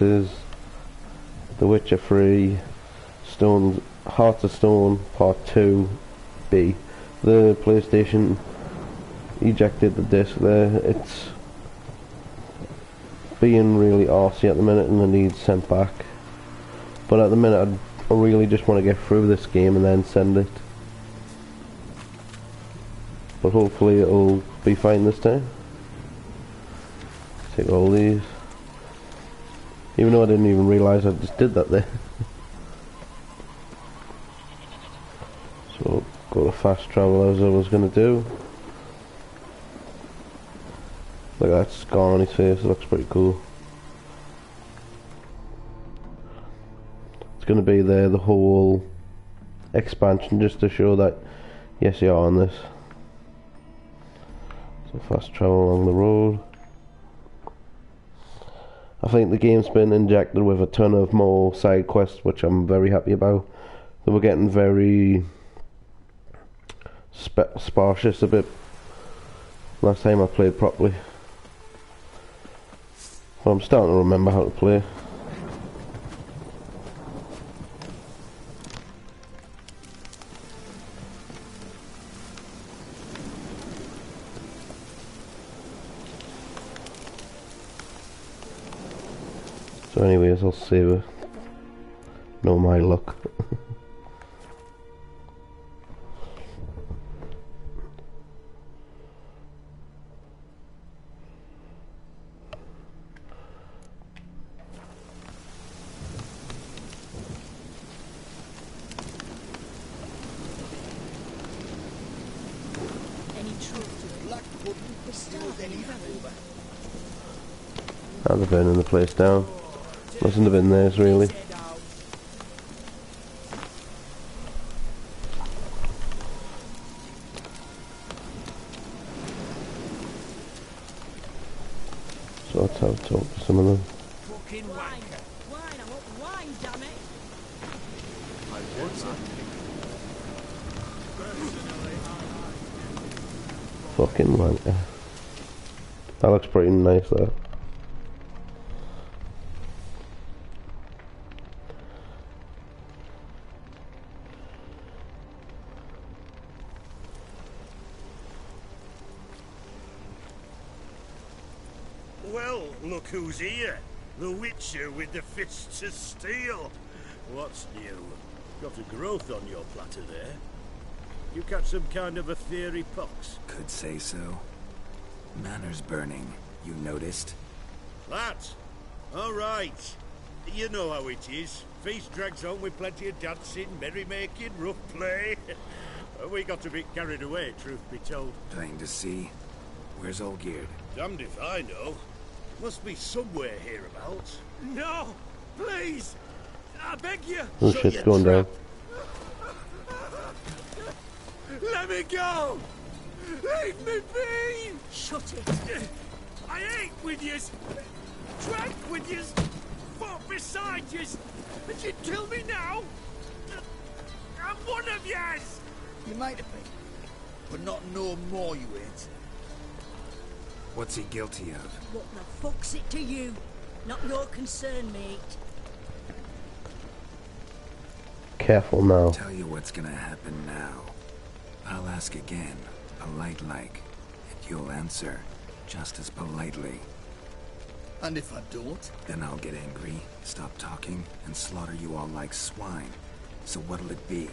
Is The Witcher 3 Stone Hearts of Stone Part 2B. The PlayStation ejected the disc there. It's being really arsey at the minute and it needs sent back. But at the minute I really just want to get through this game and then send it. But hopefully it'll be fine this time. Take all these. Even though I didn't even realise I just did that there. So, go to fast travel as I was going to do. Look at that scar on his face, it looks pretty cool. It's going to be there the whole expansion just to show that yes you are on this. So fast travel along the road. I think the game's been injected with a ton of more side quests, which I'm very happy about. They were getting very sparse a bit last time I played properly. But I'm starting to remember how to play. So anyways, I'll save it. Know my luck. Now they're burning the place down. Mustn't have been theirs really. So that's how to talk to some of them. Fucking wanker. Wine, I want wine, damn it. Fucking wanker. That looks pretty nice though. Well, look who's here. The Witcher with the fists of steel. What's new? Got a growth on your platter there. You catch some kind of a theory pox? Could say so. Manor's burning. You noticed? That? All right. You know how it is. Feast drags on with plenty of dancing, merrymaking, rough play. We got a bit carried away, truth be told. Plain to see. Where's Olgierd? Damned if I know. Must be somewhere hereabouts. No! Please! I beg you! Oh Shut shit's your going down. trap. Let me go! Leave me be! Shut it. I ate with yous! Drank with yous! Fought beside yous! And you'd kill me now? I'm one of yous! You might have been, but not no more you ain't. What's he guilty of? What the fuck's it to you? Not your concern, mate. Careful now. Tell you what's gonna happen now. I'll ask again, polite like, and you'll answer just as politely. And if I don't? Then I'll get angry, stop talking, and slaughter you all like swine. So what'll it be?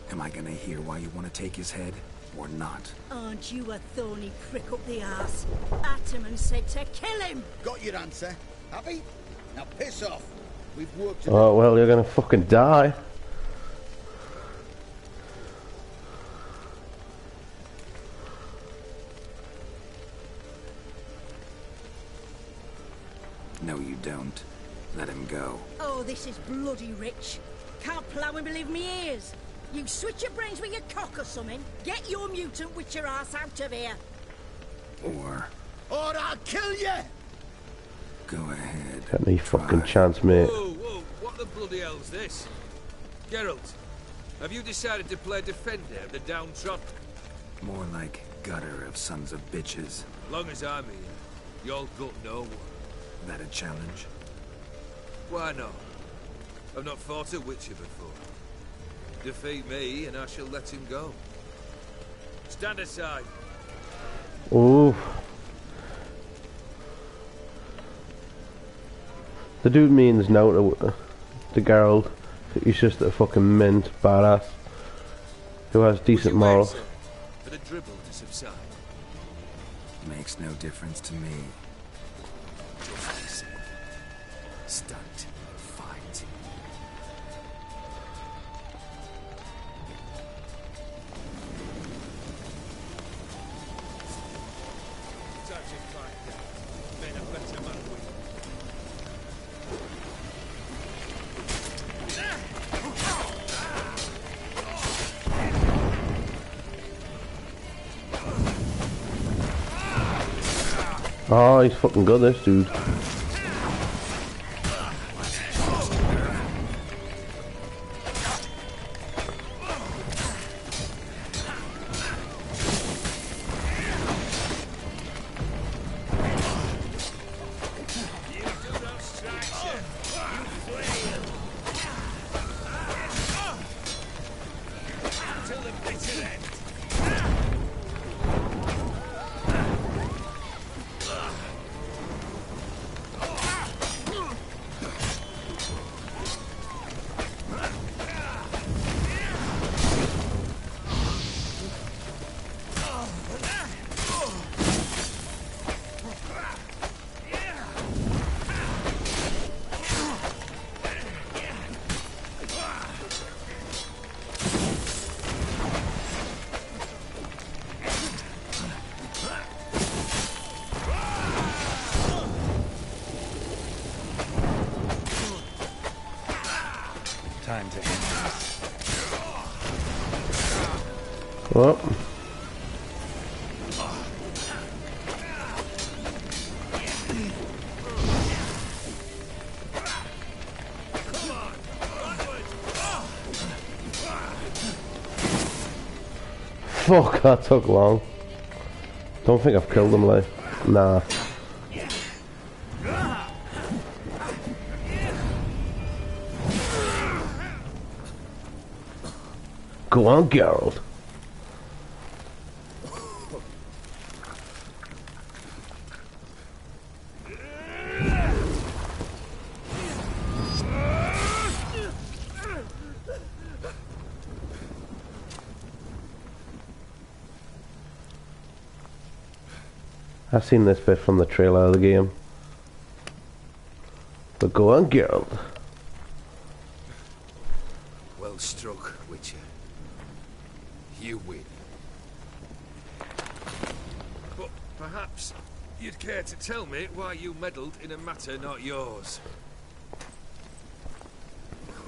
Am I gonna hear why you want to take his head, or not? Aren't you a thorny prick up the arse? Ataman said to kill him! Got your answer. Happy? Now piss off. We've worked to Oh well, you're gonna fucking die. No, you don't. Let him go. Oh, this is bloody rich. Can't plough and believe me ears. You switch your brains with your cock or something. Get your mutant witcher ass out of here. Or Or I'll kill you! go ahead. Get me fucking Try. chance, mate. Whoa, whoa, what the bloody hell's this? Geralt, have you decided to play defender of the downtrodden? More like gutter of sons of bitches. Long as I'm here, you'll gut no one. That a challenge? Why not? I've not fought a Witcher before. Defeat me and I shall let him go. Stand aside. Oh. The dude means no to Geralt. He's just a fucking mint badass who has decent morals. For the dribble to subside. Makes no difference to me. Stunt, fight. Oh, he's fucking good, this dude. Time to end this. Well. Fuck, that took long. Don't think I've killed him, like. Nah. Go on, Geralt. I've seen this bit from the trailer of the game. But go on, Geralt. Well struck, Witcher. You win. But perhaps you'd care to tell me why you meddled in a matter not yours.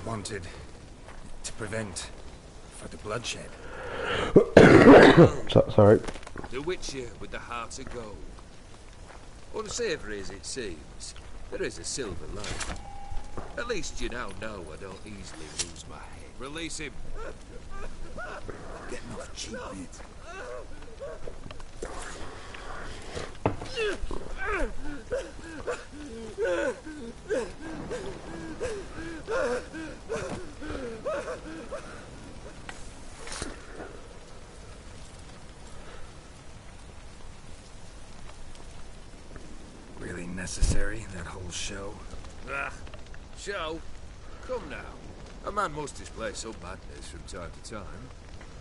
Wanted to prevent for the bloodshed. Sorry. The Witcher with the heart of gold. Unsavoury as it seems, there is a silver lining. At least you now know I don't easily lose my head. Release him. Getting off cheap, mate. Really necessary, that whole show? Ah, show? Come now. A man must display some madness from time to time.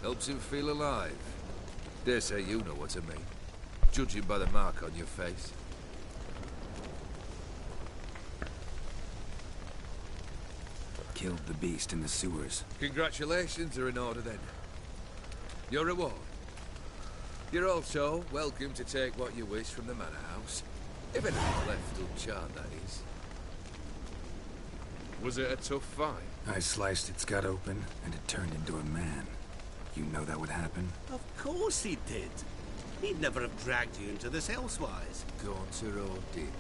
Helps him feel alive. Dare say you know what I mean. Judging by the mark on your face. Killed the beast in the sewers. Congratulations are in order then. Your reward. You're also welcome to take what you wish from the manor house. If anything's left uncharred, that is. Was it a tough fight? I sliced its gut open, and it turned into a man. You know that would happen? Of course he did. He'd never have dragged you into this elsewise. Gauntero did.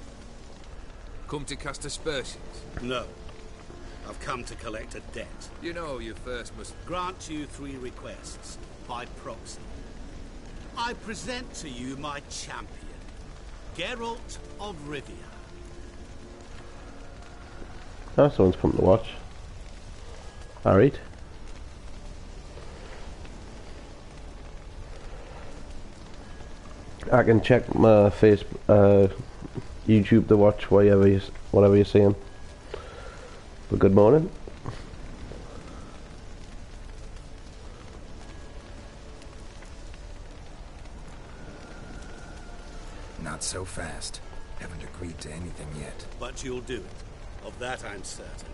Come to cast aspersions. No. I've come to collect a debt. You know you first must... Grant you 3 requests, by proxy. I present to you my champion, Geralt of Rivia. Oh, someone's come to watch. Alright. I can check my YouTube to watch whatever you're saying. But good morning. Not so fast. Haven't agreed to anything yet. But you'll do it. Of that I'm certain.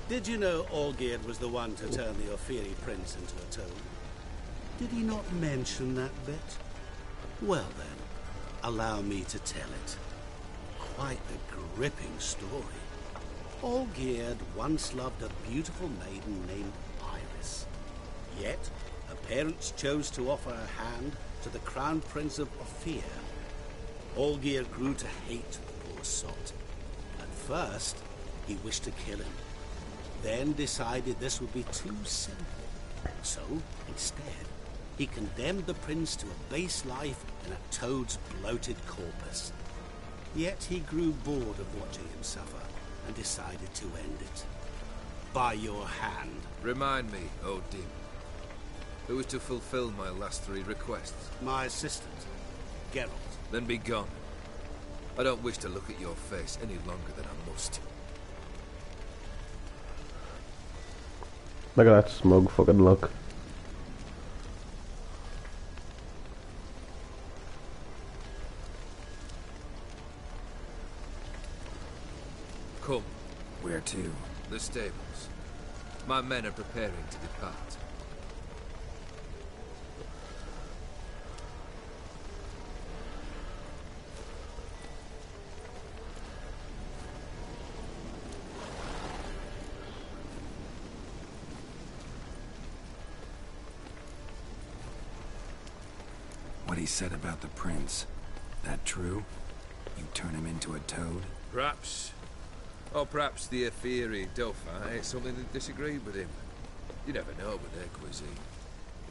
Did you know Olgierd was the one to turn the Ophiri prince into a toad? Did he not mention that bit? Well then, allow me to tell it. Quite a gripping story. Olgierd once loved a beautiful maiden named Iris. Yet, her parents chose to offer her hand to the Crown Prince of Ophir. Olgierd grew to hate the poor sot. At first, he wished to kill him. Then decided this would be too simple. So, instead, he condemned the prince to a base life in a toad's bloated corpus. Yet he grew bored of watching him suffer and decided to end it. By your hand. Remind me, Odin. Who is to fulfill my last 3 requests? My assistant, Geralt. Then be gone. I don't wish to look at your face any longer than I must. Look at that smug fucking look. Come. Where to? The stables. My men are preparing to depart. What he said about the prince, that true? You turn him into a toad? Perhaps. Or perhaps the Ophiri Dauphin ate something that disagreed with him. You never know with their cuisine.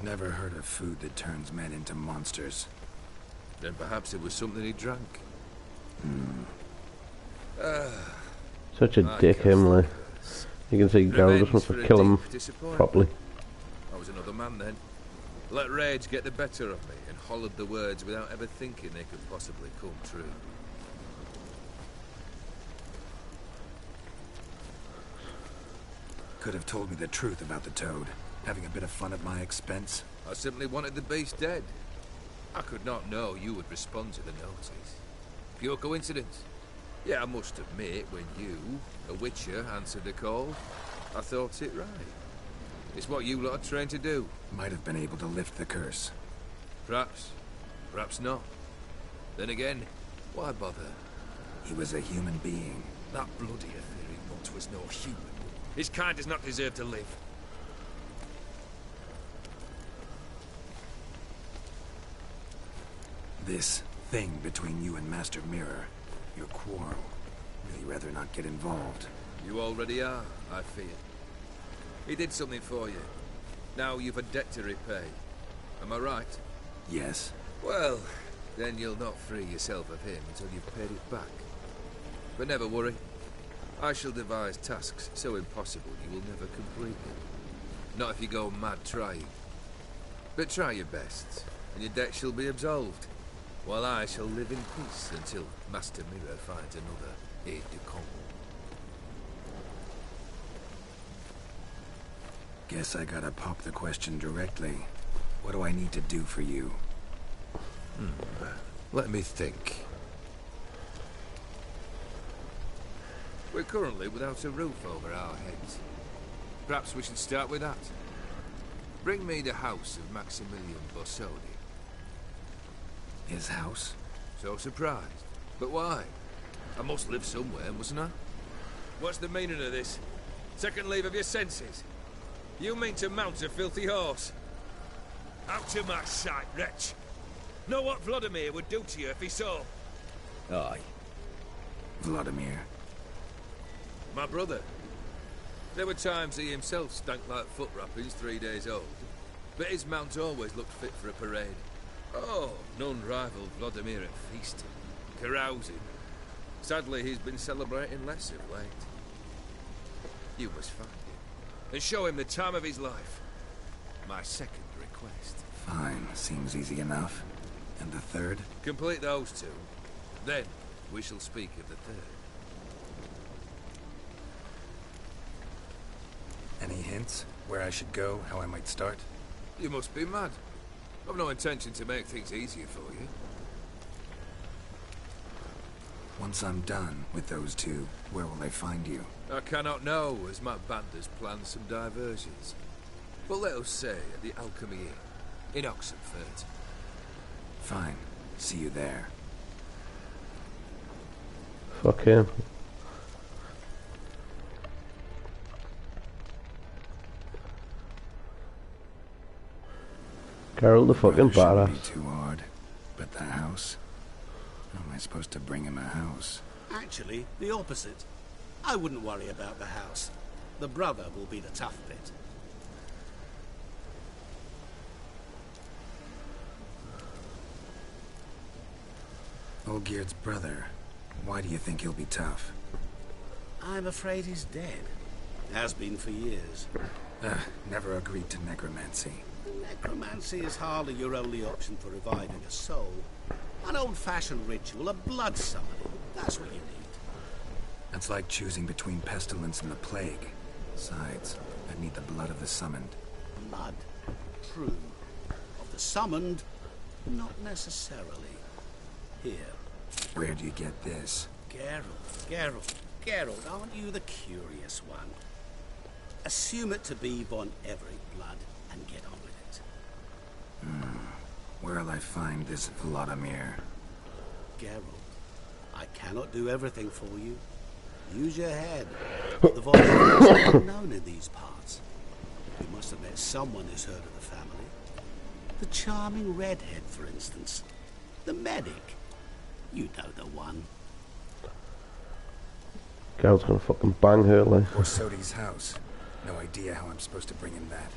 Never heard of food that turns men into monsters. Then perhaps it was something he drank. Such a dick, him, like. You can see Geralt just wants to kill him properly. I was another man then. Let rage get the better of me and hollered the words without ever thinking they could possibly come true. Could have told me the truth about the toad, having a bit of fun at my expense. I simply wanted the beast dead. I could not know you would respond to the notice. Pure coincidence. Yeah, I must admit, when you, a witcher, answered the call, I thought it right. It's what you lot are trained to do. Might have been able to lift the curse. Perhaps. Perhaps not. Then again, why bother? He was a human being. That bloody Ophiri mutt was no human. His kind does not deserve to live. This thing between you and Master Mirror, your quarrel, really rather not get involved. You already are, I fear. He did something for you. Now you've a debt to repay. Am I right? Yes. Well, then you'll not free yourself of him until you've paid it back. But never worry. I shall devise tasks so impossible you will never complete them. Not if you go mad trying. But try your best, and your debt shall be absolved, while I shall live in peace until Master Mirror finds another aide-de-camp. Guess I gotta pop the question directly. What do I need to do for you? Let me think. We're currently without a roof over our heads. Perhaps we should start with that. Bring me the house of Maximilian Borsodi. His house? So surprised. But why? I must live somewhere, mustn't I? What's the meaning of this? Second leave of your senses? You mean to mount a filthy horse? Out of my sight, wretch! Know what Vladimir would do to you if he saw? Aye. Vladimir. My brother. There were times he himself stank like foot wrappings 3 days old. But his mount always looked fit for a parade. Oh, none rivaled Vladimir at feasting, carousing. Sadly, he's been celebrating less of late. You must find him and show him the time of his life. My second request. Fine, seems easy enough. And the third? Complete those two. Then we shall speak of the third. Any hints? Where I should go? How I might start? You must be mad. I've no intention to make things easier for you. Once I'm done with those two, where will I find you? I cannot know, as my band has planned some diversions. But let us say at the Alchemy Inn, in Oxenfurt. Fine. See you there. Fuck him. Geralt the fucking Brother shouldn't badass. be too hard. But the house? How am I supposed to bring him a house? Actually, the opposite. I wouldn't worry about the house. The brother will be the tough bit. Olgierd's brother. Why do you think he'll be tough? I'm afraid he's dead. Has been for years. Never agreed to necromancy. Necromancy is hardly your only option for reviving a soul. An old-fashioned ritual, a blood summoning. That's what you need. That's like choosing between pestilence and the plague. Besides, I'd need the blood of the summoned. Blood. True. Of the summoned, not necessarily. Here. Where do you get this? Geralt, aren't you the curious one? Assume it to be Von Everett blood and get on with it. Where'll I find this Vladimir? Geralt, I cannot do everything for you. Use your head. The Von Everetts are known in these parts. You must have met someone who's heard of the family. The charming redhead, for instance. The medic. You know the one. Geralt's gonna fucking bang her like. Borsodi's house. No idea how I'm supposed to bring in that.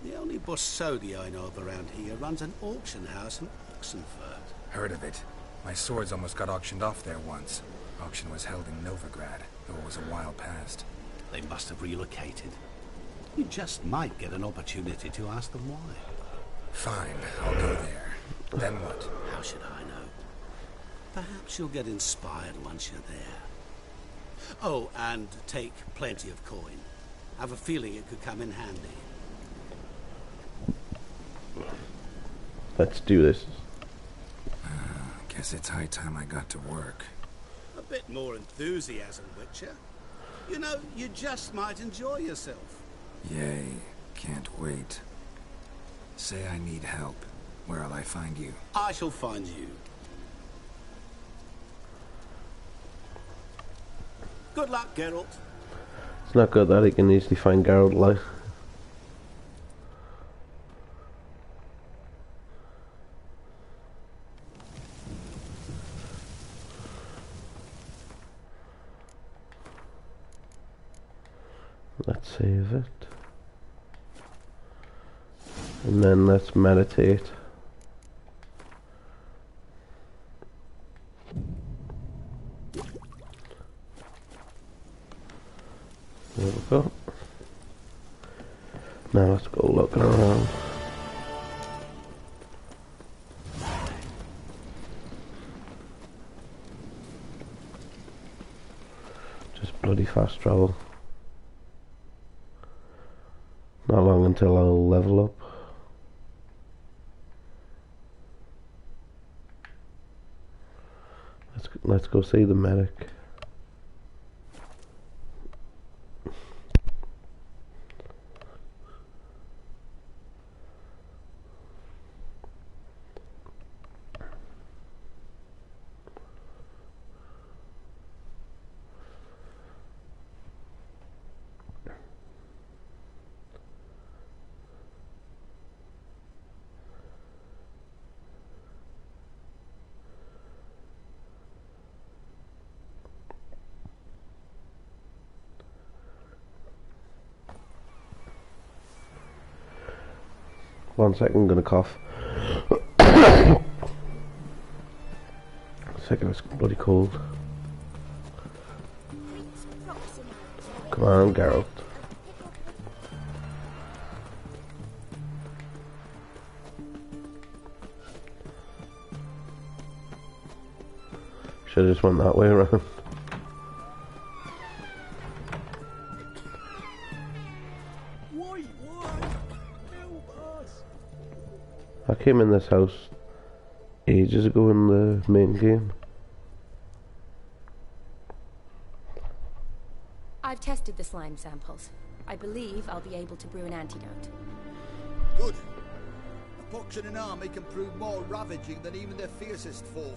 The only Borsodi I know of around here runs an auction house in Oxenfurt. Heard of it. My swords almost got auctioned off there once. Auction was held in Novigrad, though it was a while past. They must have relocated. You just might get an opportunity to ask them why. Fine, I'll go there. Then what? How should I know? Perhaps you'll get inspired once you're there. Oh, and take plenty of coin. Have a feeling it could come in handy. Let's do this. Guess it's high time I got to work. A bit more enthusiasm, Witcher. You know, you just might enjoy yourself. Yay, can't wait. Say I need help. Where'll I find you? I shall find you. Good luck, Geralt. It's not good that he can easily find Geralt like. Let's save it. And then let's meditate. There we go. Now let's go looking around. Just bloody fast travel. Not long until I'll level up. Let's go see the medic. One second, I'm gonna cough. Second, it's bloody cold. Come on, Geralt. Should have just went that way around. I came in this house ages ago in the main game. I've tested the slime samples. I believe I'll be able to brew an antidote. Good. A pox in an army can prove more ravaging than even their fiercest foe.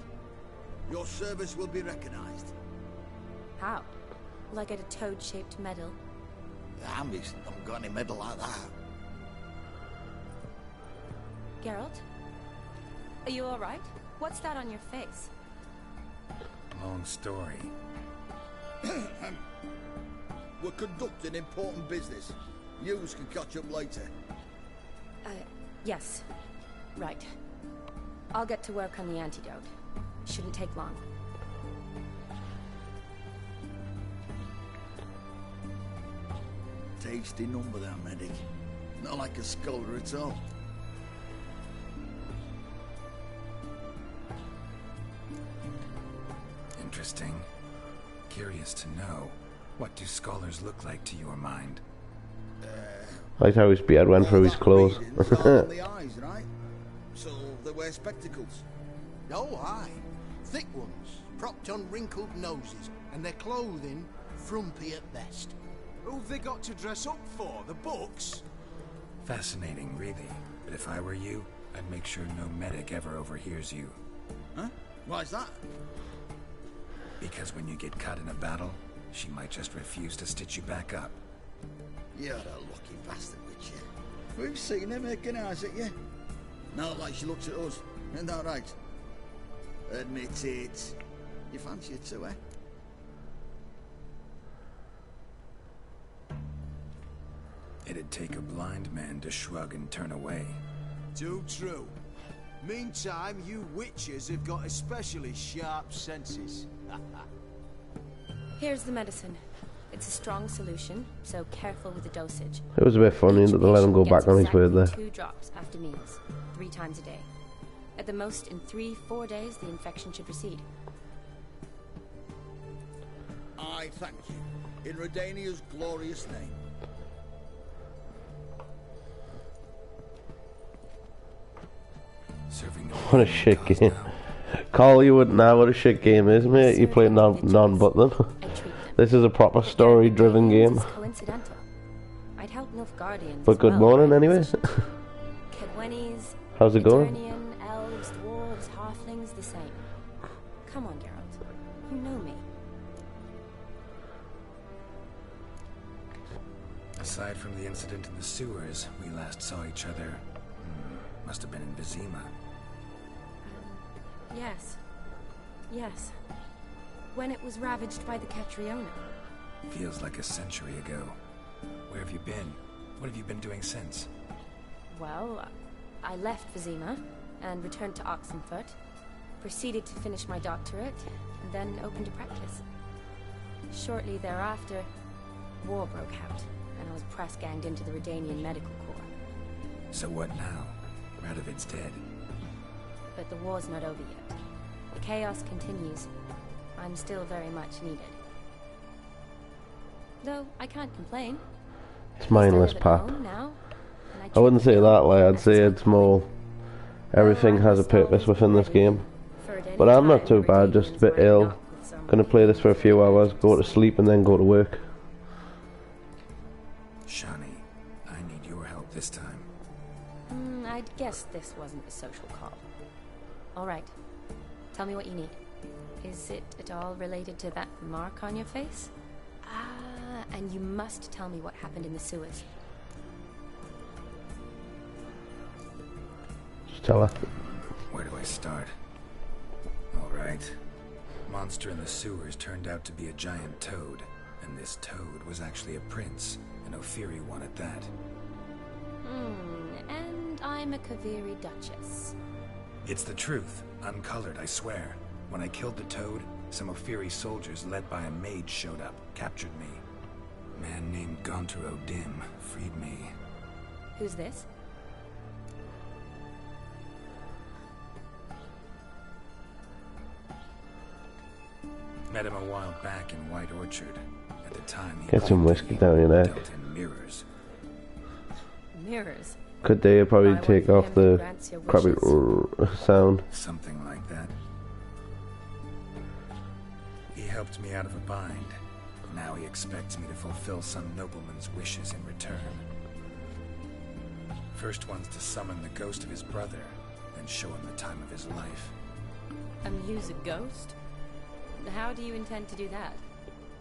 Your service will be recognized. How? Will I get a toad-shaped medal? The army's not got any medal like that. Geralt? Are you alright? What's that on your face? Long story. We're conducting important business. Yous can catch up later. Yes. Right. I'll get to work on the antidote. Shouldn't take long. Tasty number, that medic. Not like a scholar at all. Interesting. Curious to know, what do scholars look like to your mind? I like how his beard went through his clothes. On the eyes, right? So they wear spectacles. Oh, aye. Thick ones, propped on wrinkled noses, and their clothing frumpy at best. Who've they got to dress up for? The books? Fascinating, really. But if I were you, I'd make sure no medic ever overhears you. Huh? Why's that? Because when you get caught in a battle, she might just refuse to stitch you back up. You're a lucky bastard, Witcher. We've seen her making eyes at you. Not like she looks at us. Isn't that right? Admit it. You fancy it too, eh? It'd take a blind man to shrug and turn away. Too true. Meantime, you witches have got especially sharp senses. Here's the medicine. It's a strong solution, so careful with the dosage. It was a bit funny that they let him go back on his word there. 2 drops after meals, 3 times a day. At the most, in 3-4 days, the infection should recede. I thank you. In Redania's glorious name. Serving What a shit game. Carl, you wouldn't know what a shit game is, mate. You play non-button. This is a proper story-driven game. Coincidental. I'd help Nilfgaardians. But good morning, anyway. Kedwenis, How's it going? Eternian, elves, dwarves, halflings, the same. Come on, Geralt. You know me. Aside from the incident in the sewers, we last saw each other. Must have been in Vizima. Yes. Yes. When it was ravaged by the Catriona. Feels like a century ago. Where have you been? What have you been doing since? Well, I left Vizima and returned to Oxenfurt. Proceeded to finish my doctorate, and then opened a practice. Shortly thereafter, war broke out, and I was press-ganged into the Redanian Medical Corps. So what now? Radovid's dead. But the war's not over yet. The chaos continues. I'm still very much needed. Though I can't complain. It's mindless, Pat. I wouldn't say that, like, I'd say it's more everything has a purpose within this game. But I'm not too bad, just a bit ill. Gonna play this for a few hours, go to sleep and then go to work. Shani, I need your help this time. I'd guess this wasn't a social call. Alright. Tell me what you need. Is it at all related to that mark on your face? Ah, and you must tell me what happened in the sewers. Just tell her. Where do I start? Alright. Monster in the sewers turned out to be a giant toad. And this toad was actually a prince. An Ophiri one at that. And I'm a Kaviri Duchess. It's the truth. Uncolored, I swear. When I killed the toad, Some Ophiri soldiers led by a mage showed up, captured me. A man named Gaunter O'Dim freed me. Who's this? Met him a while back in White Orchard. At the time, he Get some whiskey down your neck. dealt in mirrors. Mirrors. Could they probably I want take off him the grants your crappy wishes. sound? Something like that. He helped me out of a bind. Now he expects me to fulfill some nobleman's wishes in return. First one's to summon the ghost of his brother, then show him the time of his life. Amuse a ghost? How do you intend to do that?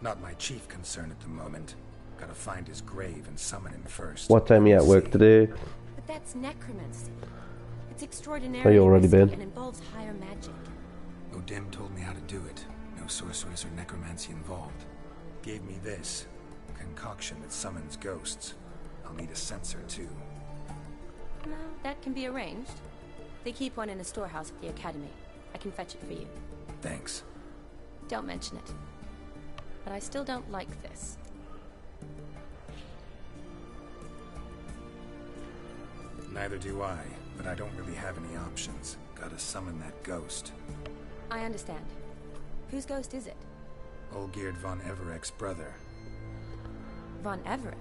Not my chief concern at the moment. Gotta find his grave and summon him first. What time are you at work today? But that's necromancy. It's Oh, extraordinarily you already risky been? and involves higher magic. O'Dim told me how to do it. No sorceress or necromancy involved. Gave me this. Concoction that summons ghosts. I'll need a censer too. No, that can be arranged. They keep one in a storehouse at the academy. I can fetch it for you. Thanks. Don't mention it. But I still don't like this. Neither do I, but I don't really have any options. Gotta summon that ghost. I understand. Whose ghost is it? Olgierd von Everek's brother. Von Everett?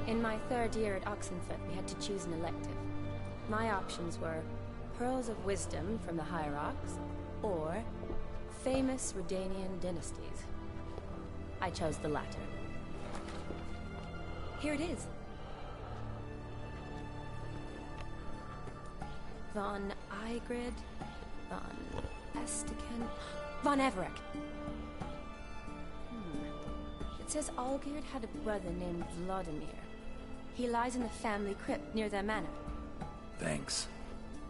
In my third year at Oxenfurt, we had to choose an elective. My options were Pearls of Wisdom from the Hierarchs, or famous Redanian dynasties. I chose the latter. Here it is. Von Igrid, Von Estiken, Von Everett. It says Olgierd had a brother named Vladimir. He lies in the family crypt near their manor. Thanks.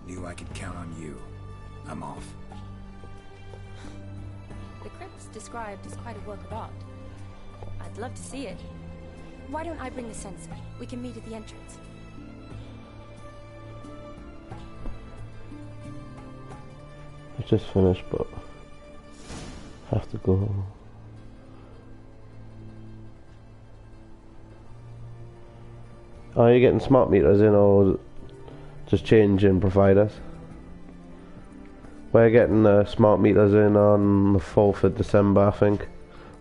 Knew I could count on you. I'm off. The crypt's described as quite a work of art. I'd love to see it. Why don't I bring the censer? We can meet at the entrance. I just finished, but have to go. Are you getting smart meters in, or just changing providers? We're getting smart meters in on the 4th of December, I think,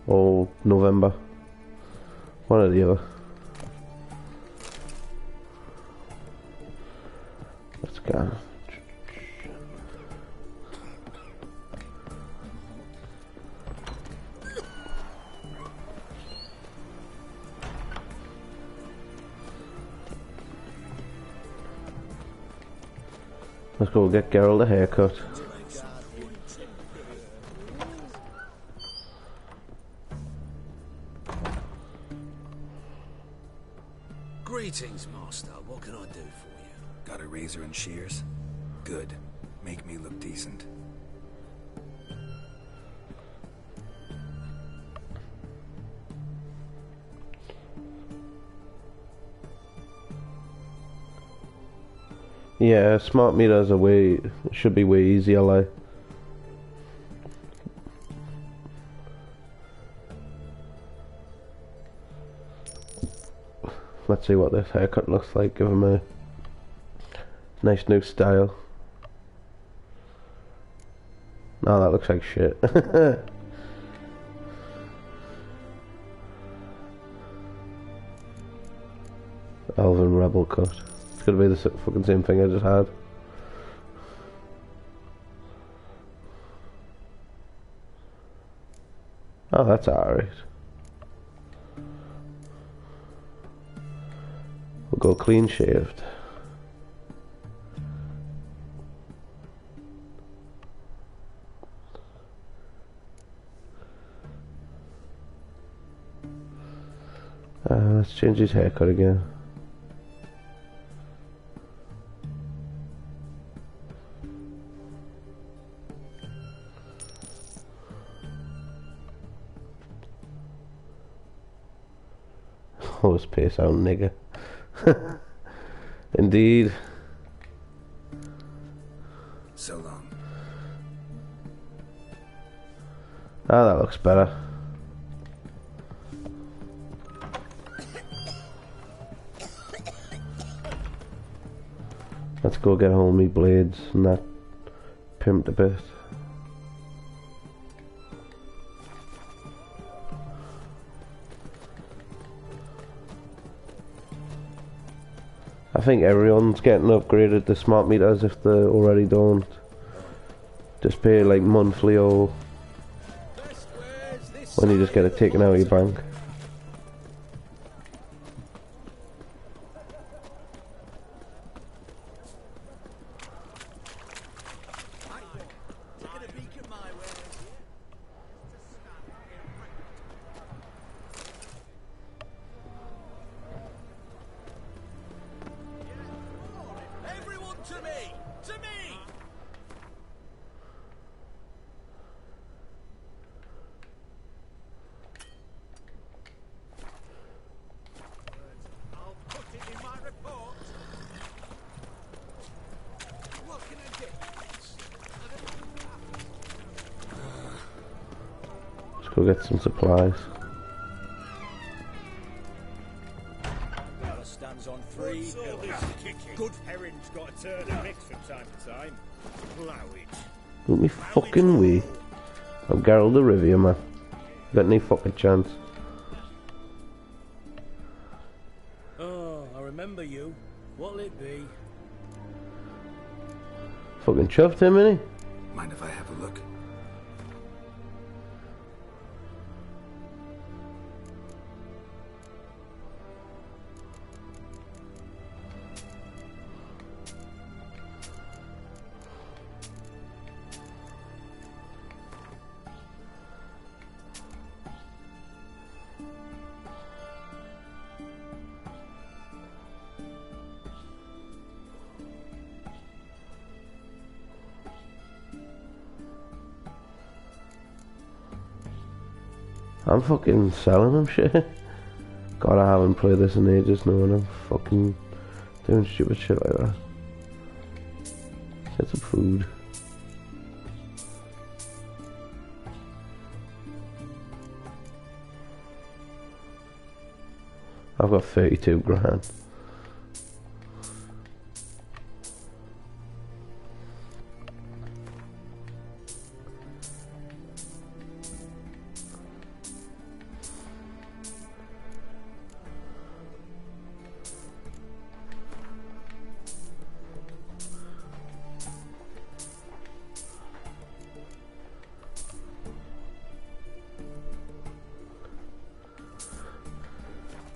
or November. One or the other. Let's go. Let's go get Geralt a haircut. Greetings, Master. What can I do for you? Got a razor and shears? Good. Make me look decent. Yeah, smart meters are should be way easier, like. Let's see what this haircut looks like. Give him a nice new style. No, that looks like shit. Elven Rebel cut. It's gonna be the fucking same thing I just had. Oh, that's alright. We'll go clean shaved. Let's change his haircut again. Always pace out, nigga. Indeed. So long. Ah, that looks better. Let's go get all my blades and that pimped a bit. I think everyone's getting upgraded to smart meters if they already don't. Just pay like monthly or when you just get it taken out of your bank. Everyone to me! To me! I'll put it in my report. What can I do? Let's go get some supplies. Stands on three pillars. Good herring's got to turn and mix from time to time. Plough it. Let me fucking way. I'm Geralt the Rivia, man. Got any fucking chance. Oh, I remember you. What'll it be? Fucking chuffed him, innit? Mind if I have a look? I'm fucking selling them shit. God, I haven't played this in ages now and I'm fucking doing stupid shit like that. Get some food. I've got 32 grand.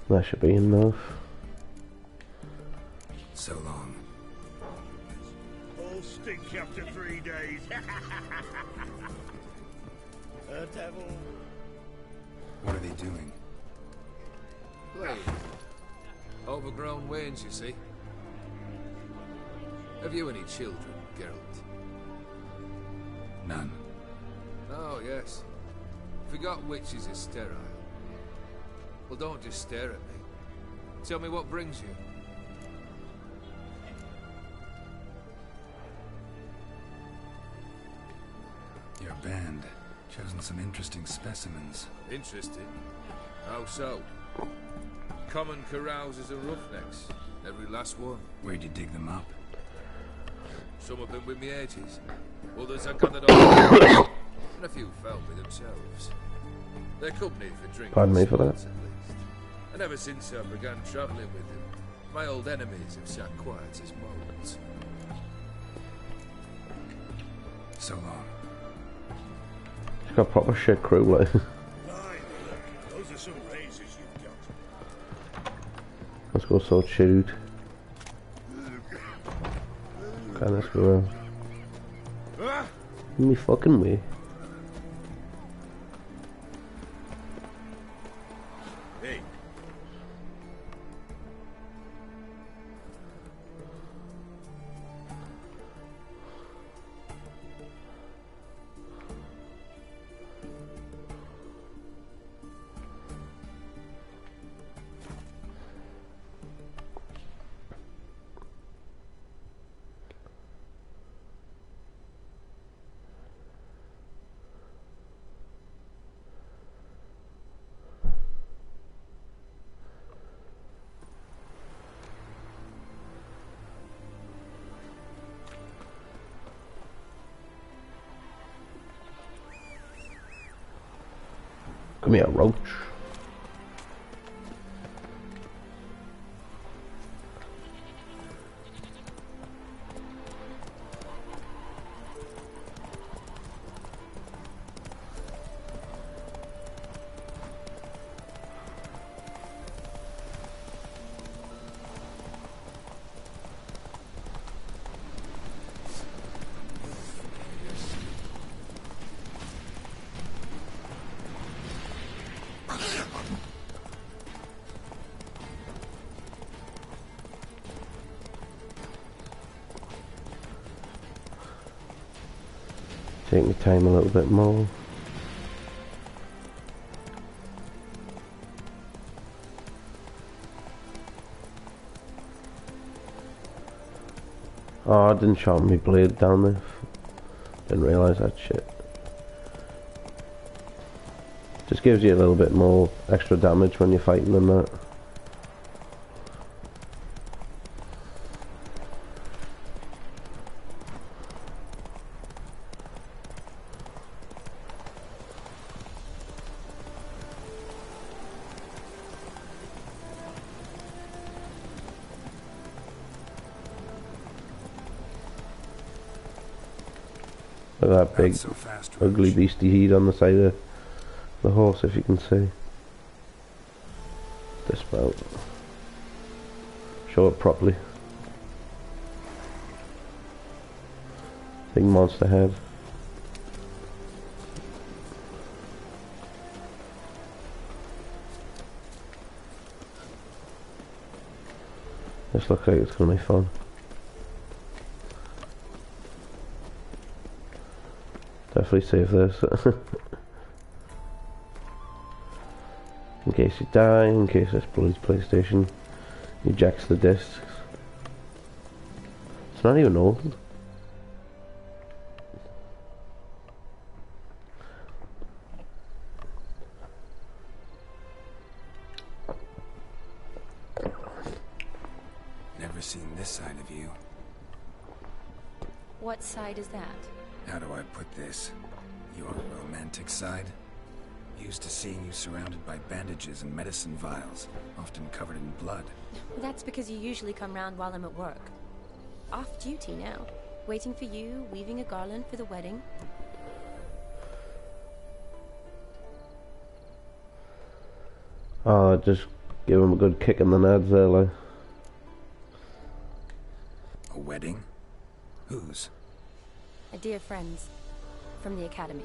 That should be enough. So long. All stink after 3 days. A devil. What are they doing? Playing. Overgrown wains, you see. Have you any children, Geralt? None. Oh, yes. Forgot witches are sterile. Well, don't just stare at me. Tell me what brings you. Your band. Chosen some interesting specimens. Interesting? How so? Common carousers and roughnecks. Every last one. Where'd you dig them up? Some have been with me ages. Others I gathered on and a few found me themselves. They're company for drinking. Pardon me for that. At least. And ever since I began travelling with them, my old enemies have sat quiet as moles. So long. It's got proper shit crew, like. Fine, look, those are some razors you've got. Let's go sort shit out. Okay, let's go around. Me fucking way. Hey. Come here, roach. Take my time a little bit more. Oh, I didn't sharpen my blade down there. Didn't realise that shit. Just gives you a little bit more extra damage when you're fighting than that. Look at that big, ugly beastie head on the side of the horse, if you can see. Dismount. Show it properly. Big monster head. This looks like it's gonna be fun. Definitely save this. In case you die, in case this bloody PlayStation ejects the discs. It's not even old. Never seen this side of you. What side is that? How do I put this? Your romantic side? Used to seeing you surrounded by bandages and medicine vials, often covered in blood. That's because you usually come round while I'm at work. Off duty now. Waiting for you, weaving a garland for the wedding. Oh, just give him a good kick in the nads there, like. A wedding? Whose? A dear friend's. From the academy.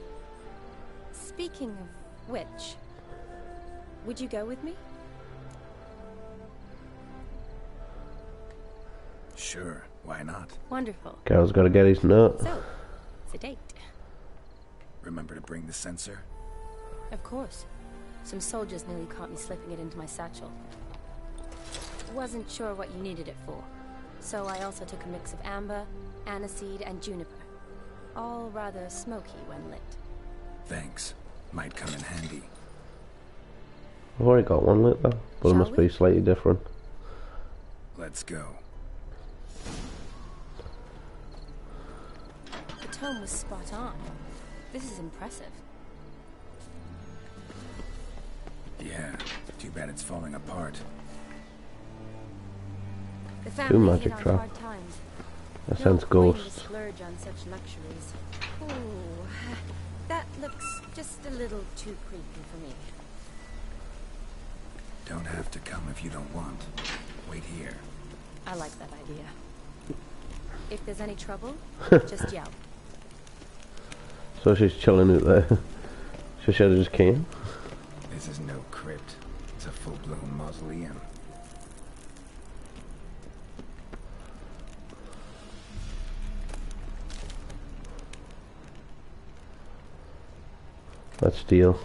Speaking of which, would you go with me? Sure, why not? Wonderful. Carol's gotta get his nut. So, it's a date. Remember to bring the sensor? Of course. Some soldiers nearly caught me slipping it into my satchel. Wasn't sure what you needed it for. So I also took a mix of amber, aniseed, and juniper. All rather smoky when lit. Thanks. Might come in handy. I've already got one lit though, but it must be slightly different. Let's go. The tome was spot on. This is impressive. Yeah, too bad it's falling apart. The family magic hit on trap. hard times. That No sounds point to ghosts. splurge on such luxuries. Ooh, that looks just a little too creepy for me. Don't have to come if you don't want. Wait here. I like that idea. If there's any trouble, just yell. So she's chilling out there. She should have just came. This is no crypt. It's a full-blown mausoleum. Let's steal.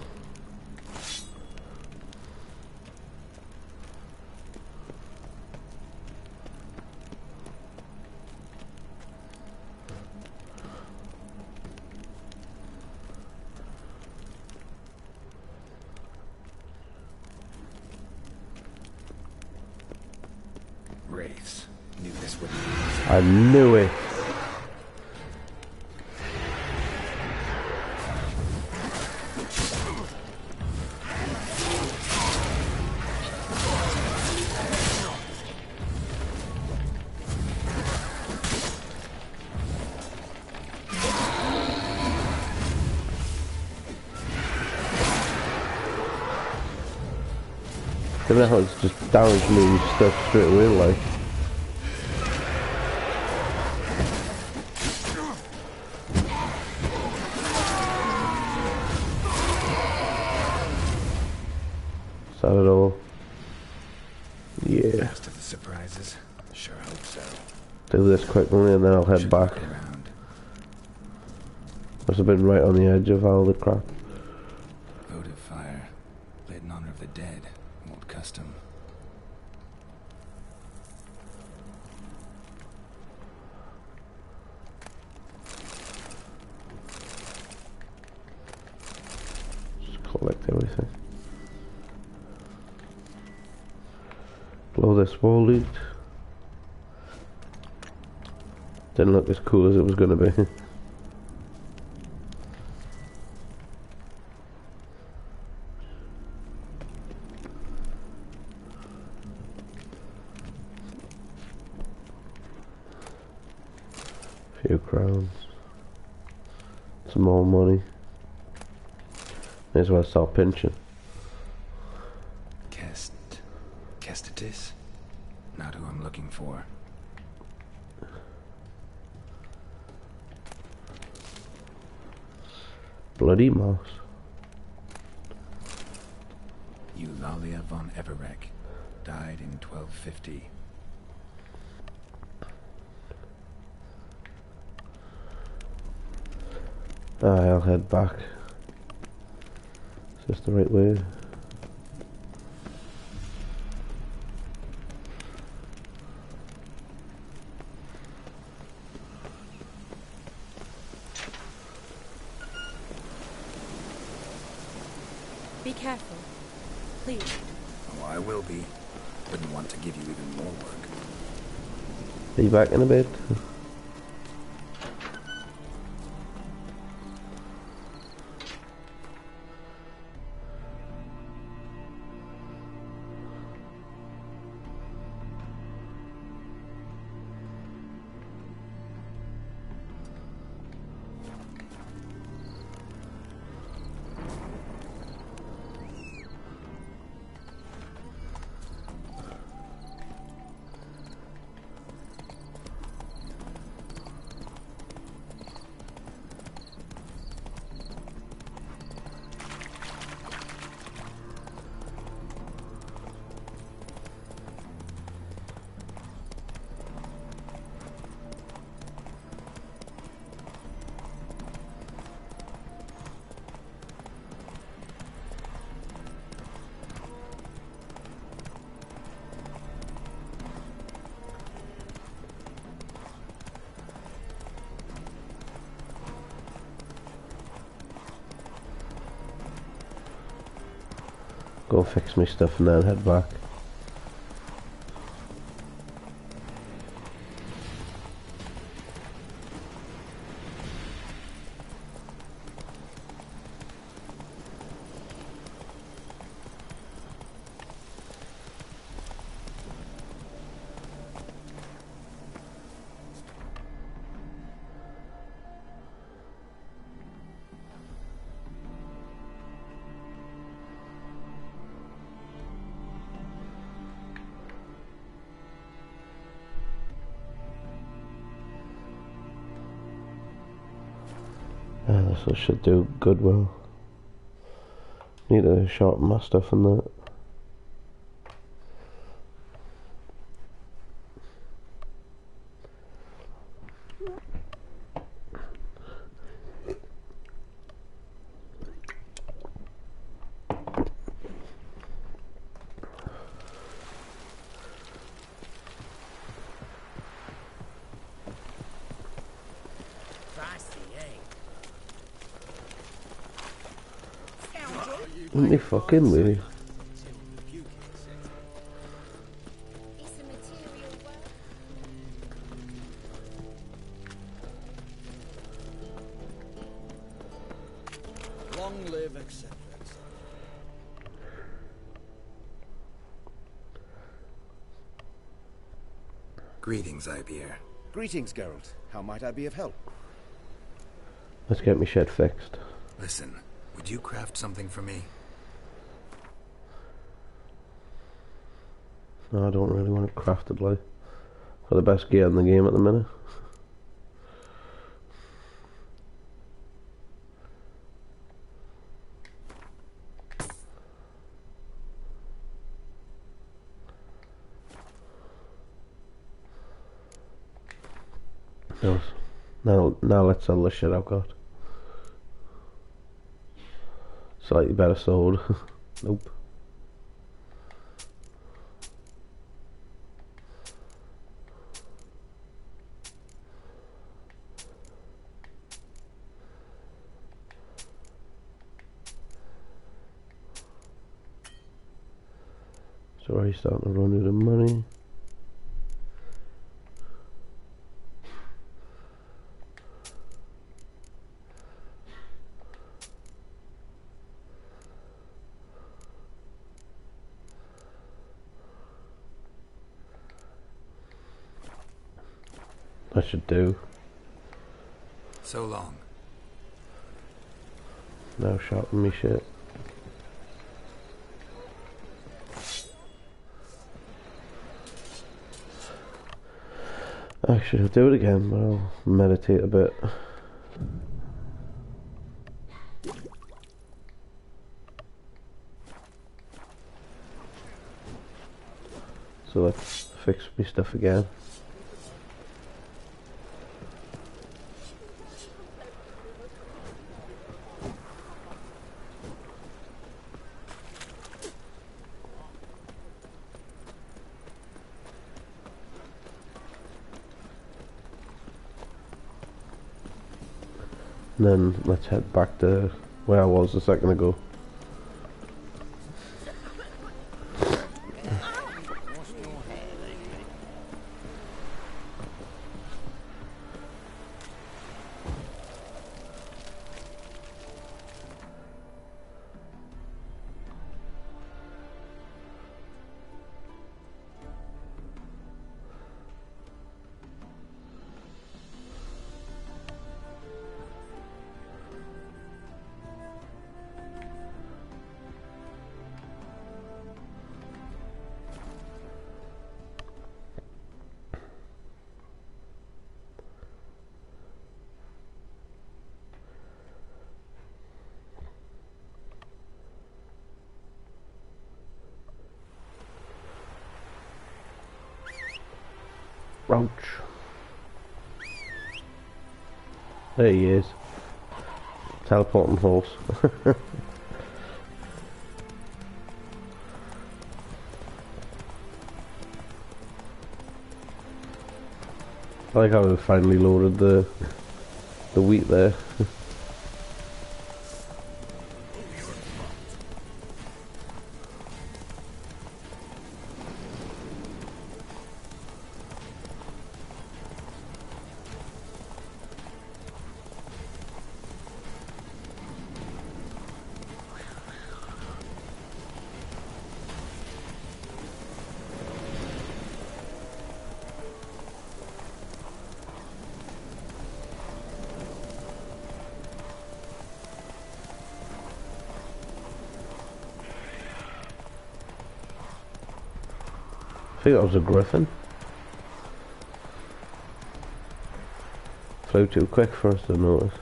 Wraiths. Knew this would be. I knew it. Don't know how it's just damaged me stuff straight away, like. Is that it all? Yeah. Most of the surprises. Sure hope so. Do this quickly and then I'll head back. Must have been right on the edge of all the crap. Votive fire. Lit in honor of the dead. Old custom. Just collect everything. Blow this wall loot. Didn't look as cool as it was going to be. Few crowns. Some more money. May as well start pinching. Kestitis? Not who I'm looking for. Bloody mouse. Eulalia von Everek. Died in 1250. I'll head back. Is this the right way? Be careful. Please. Oh, I will be. Wouldn't want to give you even more work. Are you back in a bit? Go fix my stuff and then head back. This should do good well. Need to sharpen my stuff and that. Isn't he fucking with you? Long live, etc. Greetings, Ibeer. Greetings, Geralt. How might I be of help? Let's get me shed fixed. Listen, would you craft something for me? No, I don't really want it crafted like. For the best gear in the game at the minute. Now let's sell the shit I've got. Slightly better sword. Nope. So already starting to run out of money. I should do. So long. Now sharpen me shit. Actually, I'll do it again, but I'll meditate a bit. So let's fix my stuff again. And then let's head back to where I was a second ago. Roach. There he is. Teleporting horse. I like how we finally loaded the wheat there. I think that was a griffin. Flew too quick for us to notice.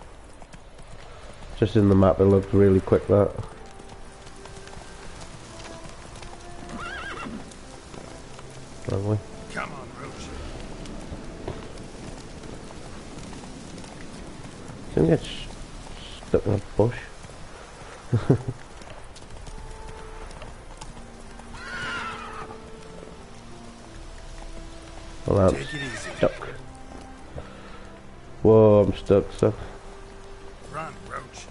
Just in the map it looked really quick, that. Lovely. Come on, Roach. Didn't get stuck in a bush. Well, I'm stuck. Whoa, I'm stuck, so. Run, Roach.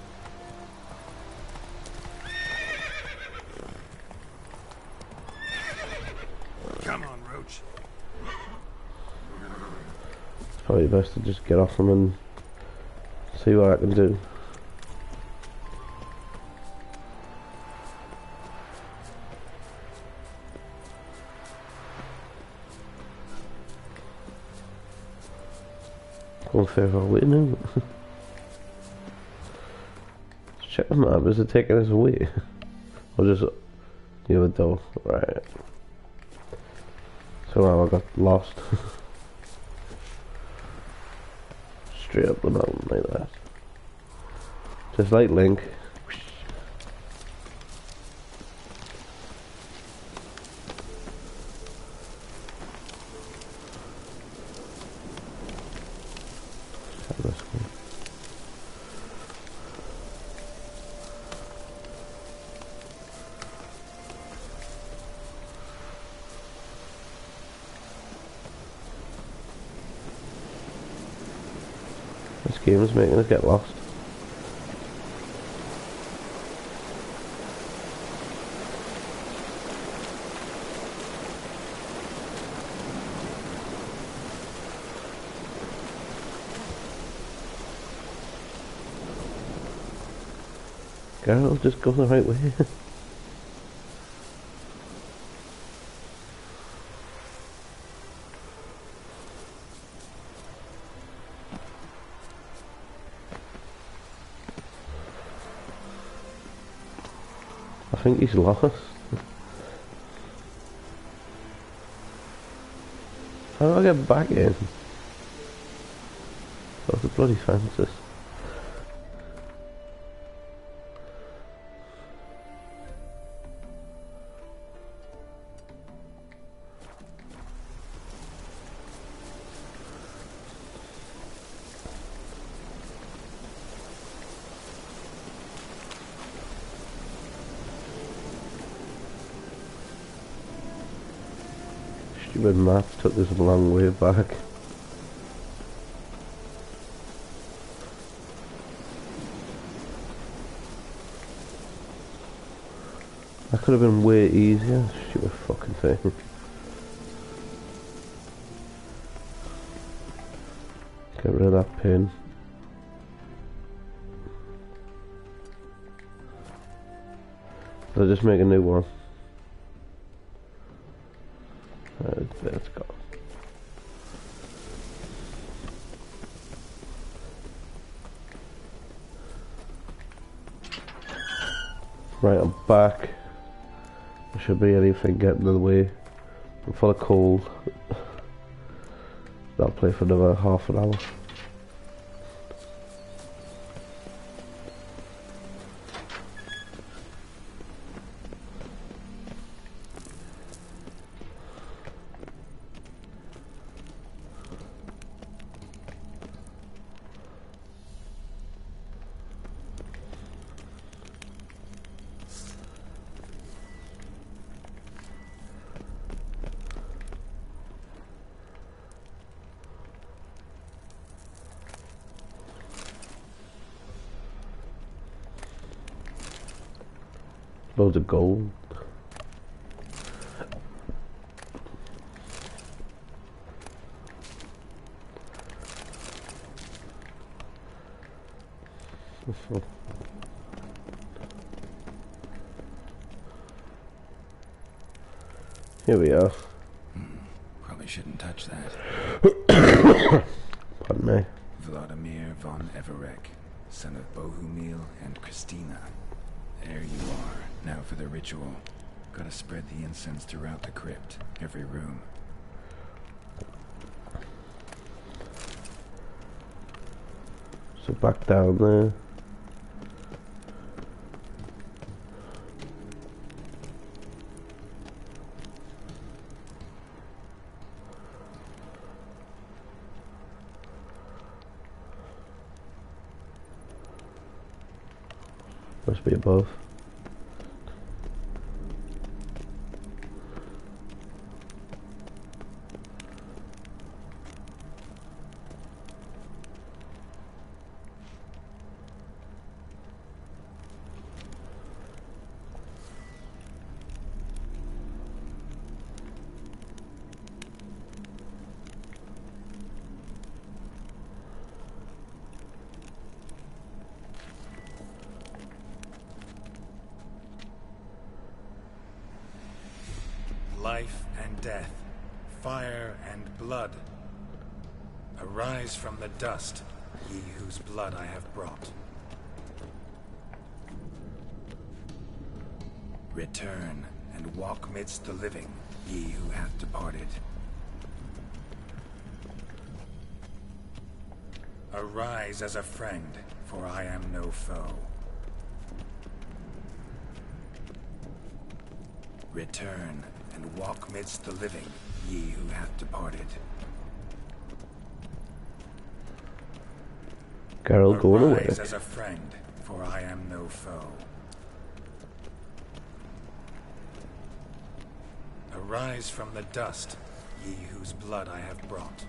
Come on, Roach. It's probably best to just get off them and see what I can do. Going further away now. Check the map, is it taking us away? Or just the other door? Right. Somehow I got lost. Straight up the mountain like that. Just like Link. This game is making us get lost. Girl, just go the right way. I think he's lost. How do I get back in? Oh, the bloody fences. Stupid maps took us a long way back. That could have been way easier. Stupid fucking thing. Get rid of that pin. I'll just make a new one. Let's go. Right, I'm back. There should be anything getting in the way. I'm full of cold. I'll play for another half an hour. Loads of gold. Here we are. Probably shouldn't touch that. Pardon me. Vladimir von Everek, son of Bohumil and Christina. There you are. Now for the ritual. Gotta spread the incense throughout the crypt, every room. So back down there. Must be above. Life and death, fire and blood. Arise from the dust, ye whose blood I have brought. Return and walk midst the living, ye who hath departed. Arise as a friend, for I am no foe. Return and walk midst the living, ye who hath departed. Geralt going away. Arise as a friend, for I am no foe. Arise from the dust, ye whose blood I have brought.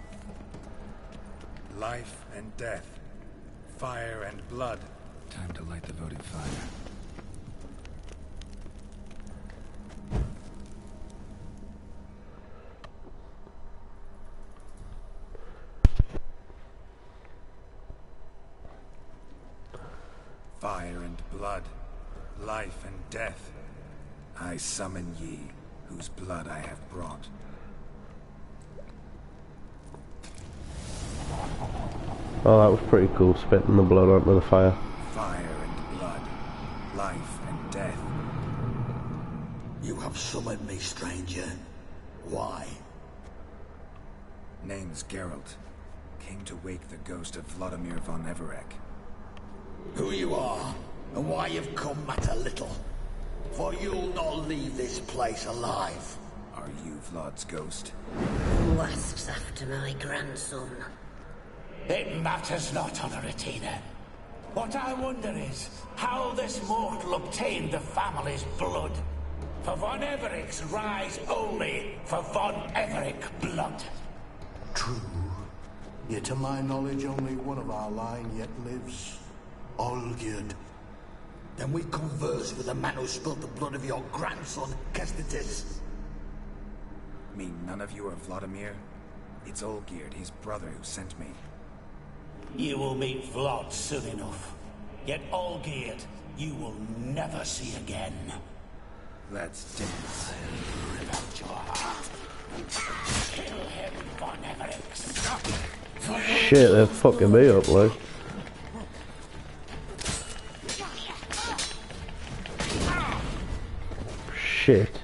Life and death, fire and blood. Time to light the votive fire. Fire and blood, life and death. I summon ye, whose blood I have brought. Oh, that was pretty cool, spitting the blood onto the fire. Fire and blood, life and death. You have summoned me, stranger. Why? Name's Geralt. Came to wake the ghost of Vladimir von Everec. Who you are, and why you've come matter little. For you'll not leave this place alive. Are you Vlad's ghost? Who asks after my grandson? It matters not, Honoratina. What I wonder is how this mortal obtained the family's blood. For von Everec's rise only for von Everec blood. True. Yet to my knowledge, only one of our line yet lives. Olgierd. Then we converse with the man who spilled the blood of your grandson, Kestetis. Mean none of you are Vladimir? It's Olgierd, his brother, who sent me. You will meet Vlad soon enough. Yet Olgierd, you will never see again. Let's dance. Rip out your heart. Kill him, von Everec. Shit, they're fucking me up, like. Shit.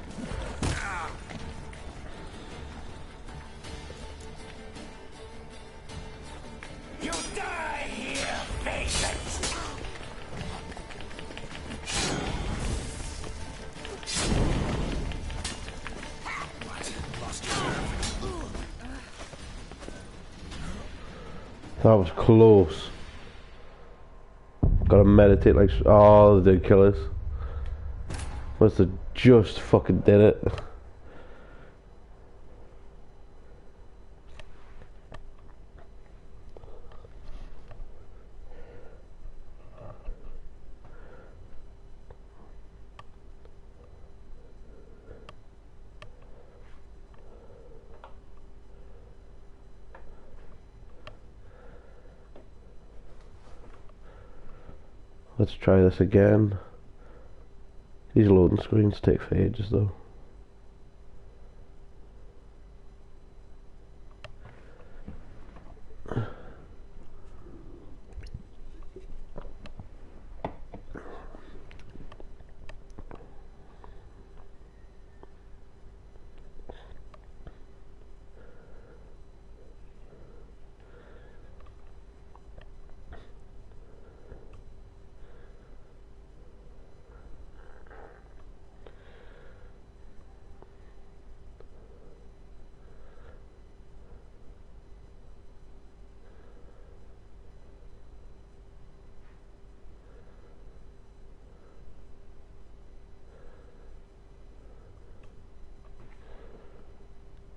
You die here, vagrant! That was close. Gotta meditate like. Oh, they did kill us. Must have just fucking did it. Let's try this again. These loading screens take for ages though.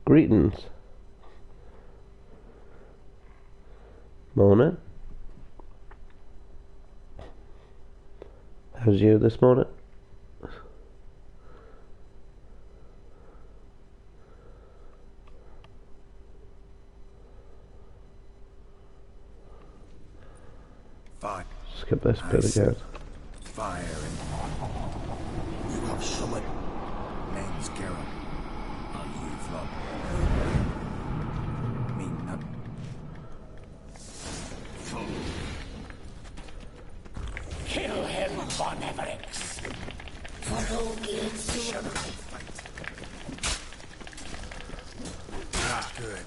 Greetings. Morning. How's you this morning? Fire. Skip this bit again. Fire and... You have summoned... Name's Geralt. Are you Vlad? Mean none. Kill him, von Everec. For Olgierd's soul. Not good.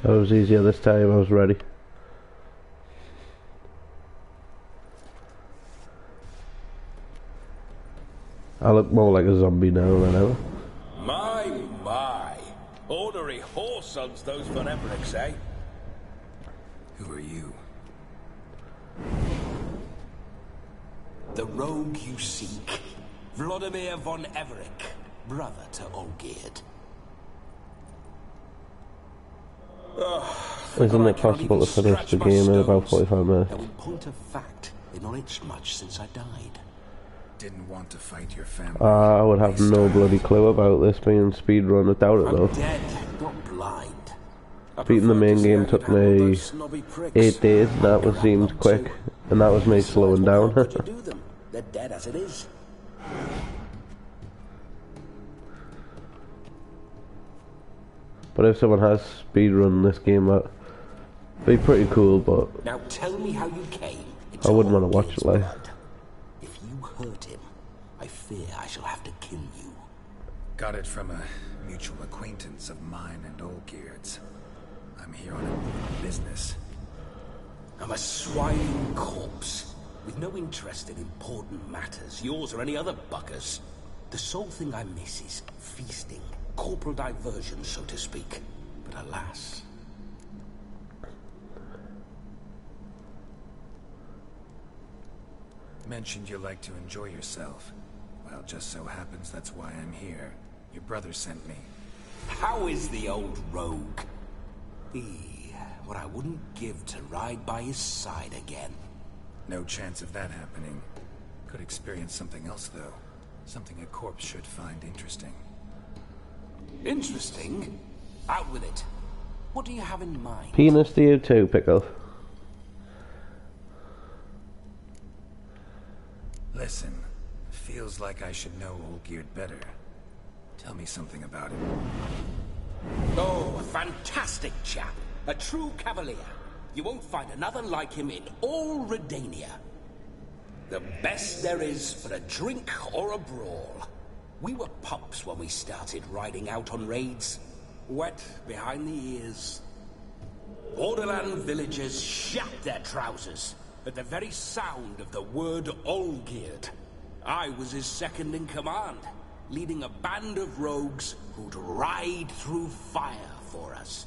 That was easier this time, I was ready. I look more like a zombie now than ever. My. Ordinary horse sons those Von Evericks, eh? Who are you? The rogue you seek. Vladimir von Everec, brother to Olgierd. Isn't it possible to finish the game in about 45 minutes? Now, in point of fact, they not aged much since I died. Didn't want to fight your family. I would have no bloody clue about this being speedrun without it though. I'm dead, not blind. Beating the main game took me 8 days, and that was seemed quick, and that was me slowing down. They're dead as it is. But if someone has speedrun this game, that'd be pretty cool, but Now tell me how you came. I wouldn't want to watch it live. If you hurt him, I fear I shall have to kill you. Got it from a mutual acquaintance of mine and Olgierd's. I'm here on a business. I'm a swine corpse, with no interest in important matters, yours or any other buggers. The sole thing I miss is feasting, corporal diversion, so to speak. But alas... Mentioned you like to enjoy yourself. Well, just so happens that's why I'm here. Your brother sent me. How is the old rogue? What I wouldn't give to ride by his side again. No chance of that happening. Could experience something else, though. Something a corpse should find interesting. Interesting? Out with it. What do you have in mind? Penis to you too, Pickle. Listen, feels like I should know Olgierd better. Tell me something about him. Oh, a fantastic chap. A true cavalier. You won't find another like him in all Redania. The best there is for a drink or a brawl. We were pups when we started riding out on raids. Wet behind the ears. Borderland villagers shat their trousers at the very sound of the word Olgierd. I was his second in command, leading a band of rogues who'd ride through fire for us.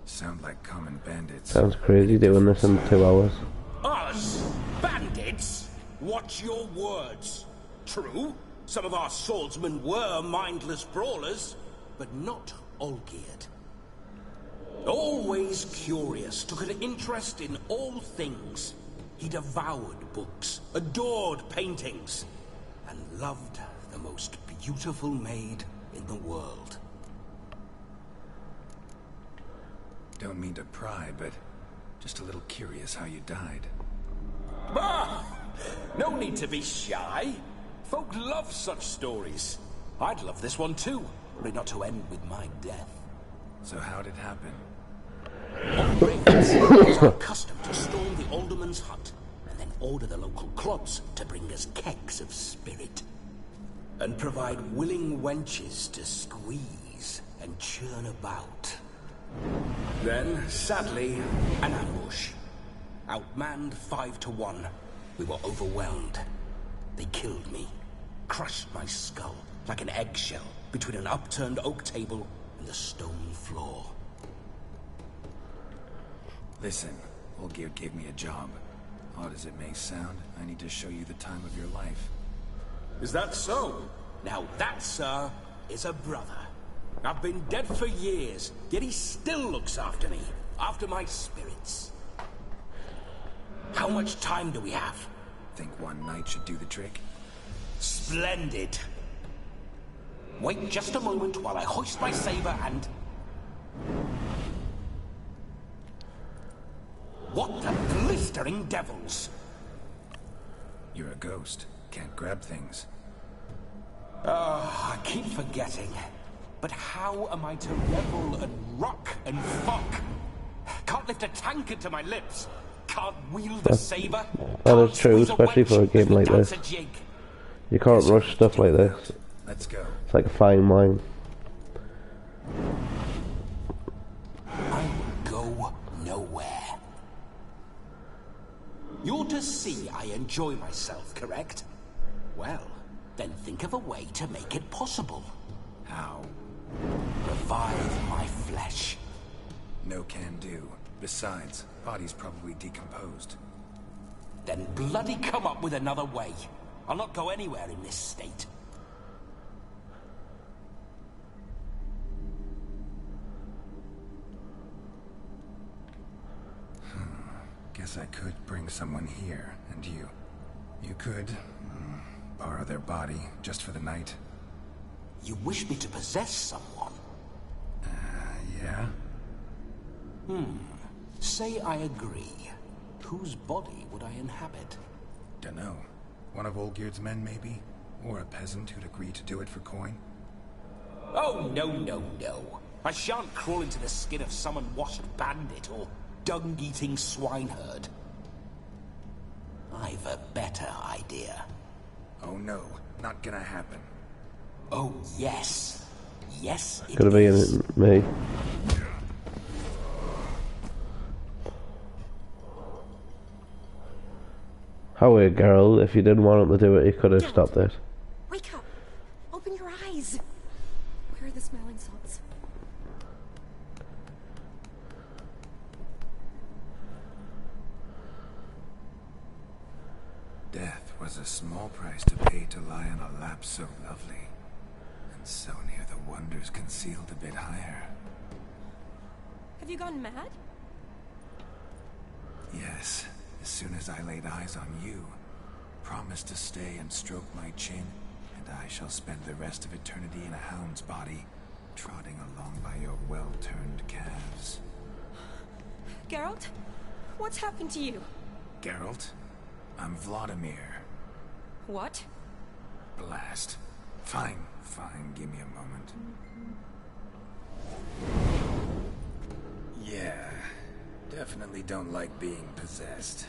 Sound like common bandits. Sounds crazy doing this in 2 hours. Us? Bandits? Watch your words. True, some of our swordsmen were mindless brawlers, but not Olgierd. Always curious, took an interest in all things. He devoured books, adored paintings, and loved the most beautiful maid in the world. Don't mean to pry, but just a little curious how you died. Bah! No need to be shy. Folk love such stories. I'd love this one too, only not to end with my death. So how'd it happen? On raids, it was our custom to storm the alderman's hut, and then order the local clubs to bring us kegs of spirit. And provide willing wenches to squeeze and churn about. Then, sadly, an ambush. Outmanned 5 to 1, we were overwhelmed. They killed me, crushed my skull like an eggshell between an upturned oak table and the stone floor. Listen, Olgierd gave me a job. Odd as it may sound, I need to show you the time of your life. Is that so? Now that, sir, is a brother. I've been dead for years, yet he still looks after me, after my spirits. How much time do we have? Think one night should do the trick? Splendid. Wait just a moment while I hoist my saber and... What the blistering devils? You're a ghost. Can't grab things. I keep forgetting. But how am I to revel and rock and fuck? Can't lift a tankard to my lips. Can't wield a saber. That is true, especially for a game like this. You can't rush stuff like this. Let's go. It's like a fine wine. I will the sea, I enjoy myself, correct? Well, then think of a way to make it possible. How? Revive my flesh. No can do. Besides, body's probably decomposed. Then bloody come up with another way. I'll not go anywhere in this state. Guess I could bring someone here, and you could borrow their body just for the night. You wish me to possess someone? Yeah? Say I agree. Whose body would I inhabit? Dunno. One of Olgierd's men, maybe? Or a peasant who'd agree to do it for coin? Oh, no. I shan't crawl into the skin of some unwashed bandit or dung-eating swineherd. I've a better idea. Oh no, not gonna happen. Oh, yes. Yes, it Could have been is. me. However, Geralt, if you didn't want him to do it, he could have stopped it. Wake up! Open your eyes! Where are the smelling salts? Death was a small price to pay to lie on a lap so lovely, and so near the wonders concealed a bit higher. Have you gone mad? Yes, as soon as I laid eyes on you, promise to stay and stroke my chin, and I shall spend the rest of eternity in a hound's body, trotting along by your well-turned calves. Geralt? What's happened to you? Geralt? I'm Vladimir. What? Blast. Fine, give me a moment. Yeah, definitely don't like being possessed.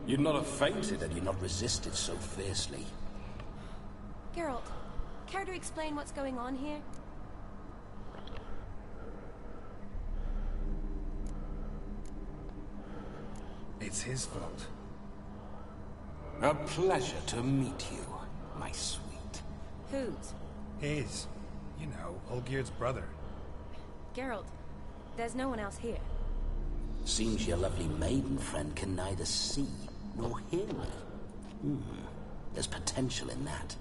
You'd not have fainted had you not resisted so fiercely. Geralt, care to explain what's going on here? It's his fault. A pleasure to meet you, my sweet. Whose? His. You know, Olgierd's brother. Geralt, there's no one else here. Seems your lovely maiden friend can neither see nor hear me. There's potential in that.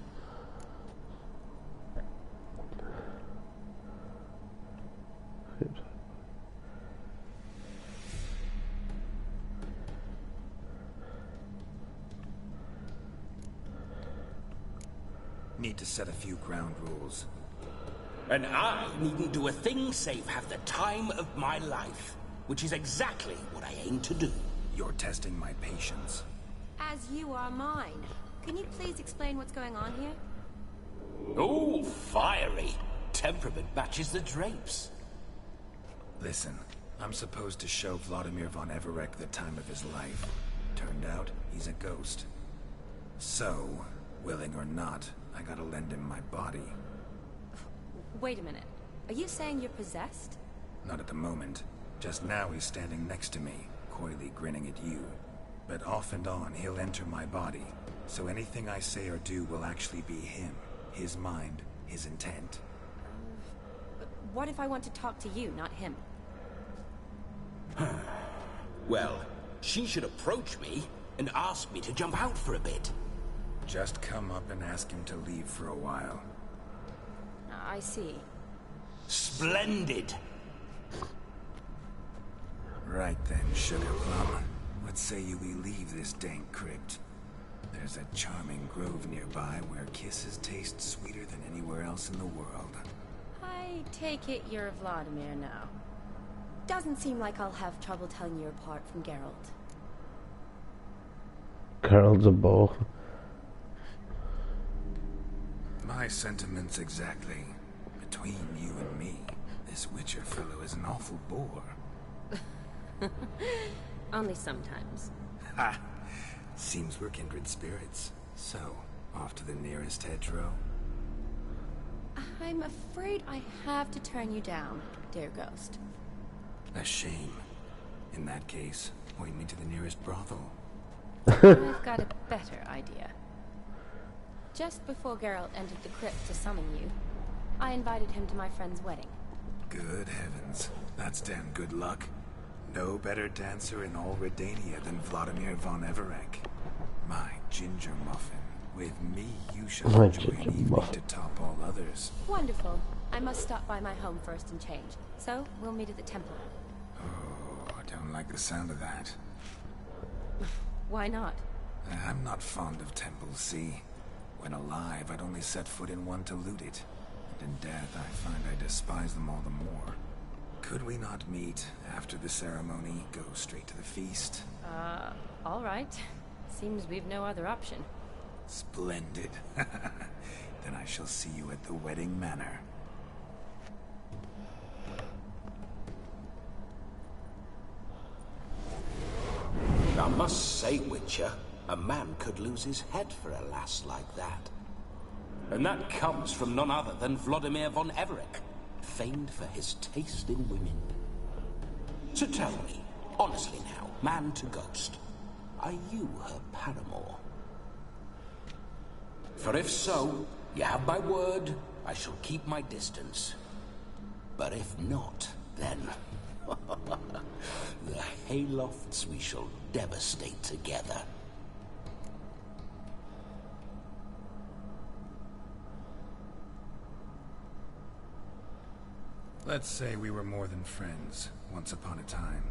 Need to set a few ground rules. And I needn't do a thing save have the time of my life, which is exactly what I aim to do. You're testing my patience. As you are mine. Can you please explain what's going on here? Oh, fiery. Temperament matches the drapes. Listen, I'm supposed to show Vladimir von Everec the time of his life. Turned out, he's a ghost. So, willing or not, I gotta lend him my body. Wait a minute. Are you saying you're possessed? Not at the moment. Just now he's standing next to me, coyly grinning at you. But off and on, he'll enter my body. So anything I say or do will actually be him. His mind, his intent. What if I want to talk to you, not him? Well, she should approach me and ask me to jump out for a bit. Just come up and ask him to leave for a while. I see. Splendid! Right then, Sugar Plum. What say you we leave this dank crypt? There's a charming grove nearby where kisses taste sweeter than anywhere else in the world. I take it you're Vladimir now. Doesn't seem like I'll have trouble telling you apart from Geralt. Geralt's a bore. My sentiments exactly. Between you and me, this Witcher fellow is an awful bore. Only sometimes. Ha! Seems we're kindred spirits. So, off to the nearest hedgerow? I'm afraid I have to turn you down, dear ghost. A shame. In that case, point me to the nearest brothel. I've got a better idea. Just before Geralt entered the crypt to summon you, I invited him to my friend's wedding. Good heavens. That's damn good luck. No better dancer in all Redania than Vladimir von Everec. My ginger muffin. With me, you shall My enjoy an ginger evening muffin. to top all others. Wonderful. I must stop by my home first and change. So, we'll meet at the temple. Oh, I don't like the sound of that. Why not? I'm not fond of temples, see? When alive, I'd only set foot in one to loot it. And in death, I find I despise them all the more. Could we not meet after the ceremony, go straight to the feast? All right. Seems we've no other option. Splendid. Then I shall see you at the wedding manor. I must say, Witcher, a man could lose his head for a lass like that. And that comes from none other than Vladimir von Everec, famed for his taste in women. So tell me, honestly now, man to ghost, are you her paramour? For if so, you have my word, I shall keep my distance. But if not, then... the haylofts we shall devastate together. Let's say we were more than friends, once upon a time.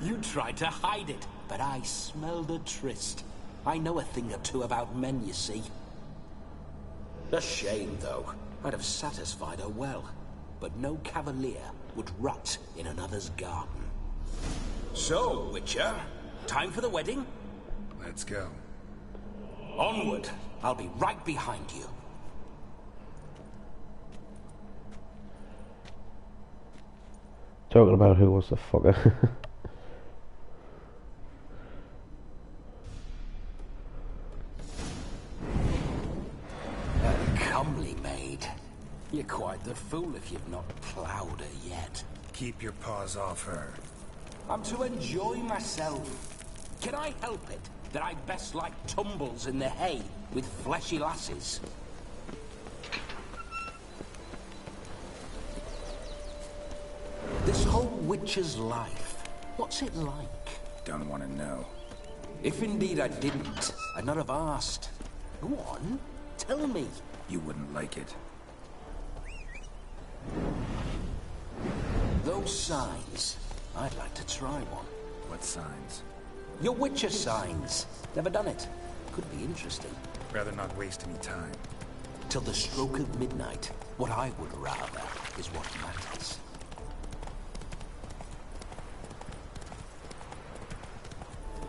You tried to hide it, but I smelled a tryst. I know a thing or two about men, you see. A shame, though. I'd have satisfied her well. But no cavalier would rot in another's garden. So, Witcher, time for the wedding? Let's go. Onward. I'll be right behind you. Talking about who was the fucker. A comely maid. You're quite the fool if you've not ploughed her yet. Keep your paws off her. I'm to enjoy myself. Can I help it that I best like tumbles in the hay with fleshy lasses? This whole witcher's life, what's it like? Don't want to know. If indeed I didn't, I'd not have asked. Go on, tell me. You wouldn't like it. Those signs, I'd like to try one. What signs? Your witcher signs. Never done it. Could be interesting. Rather not waste any time. Till the stroke of midnight, what I would rather is what matters.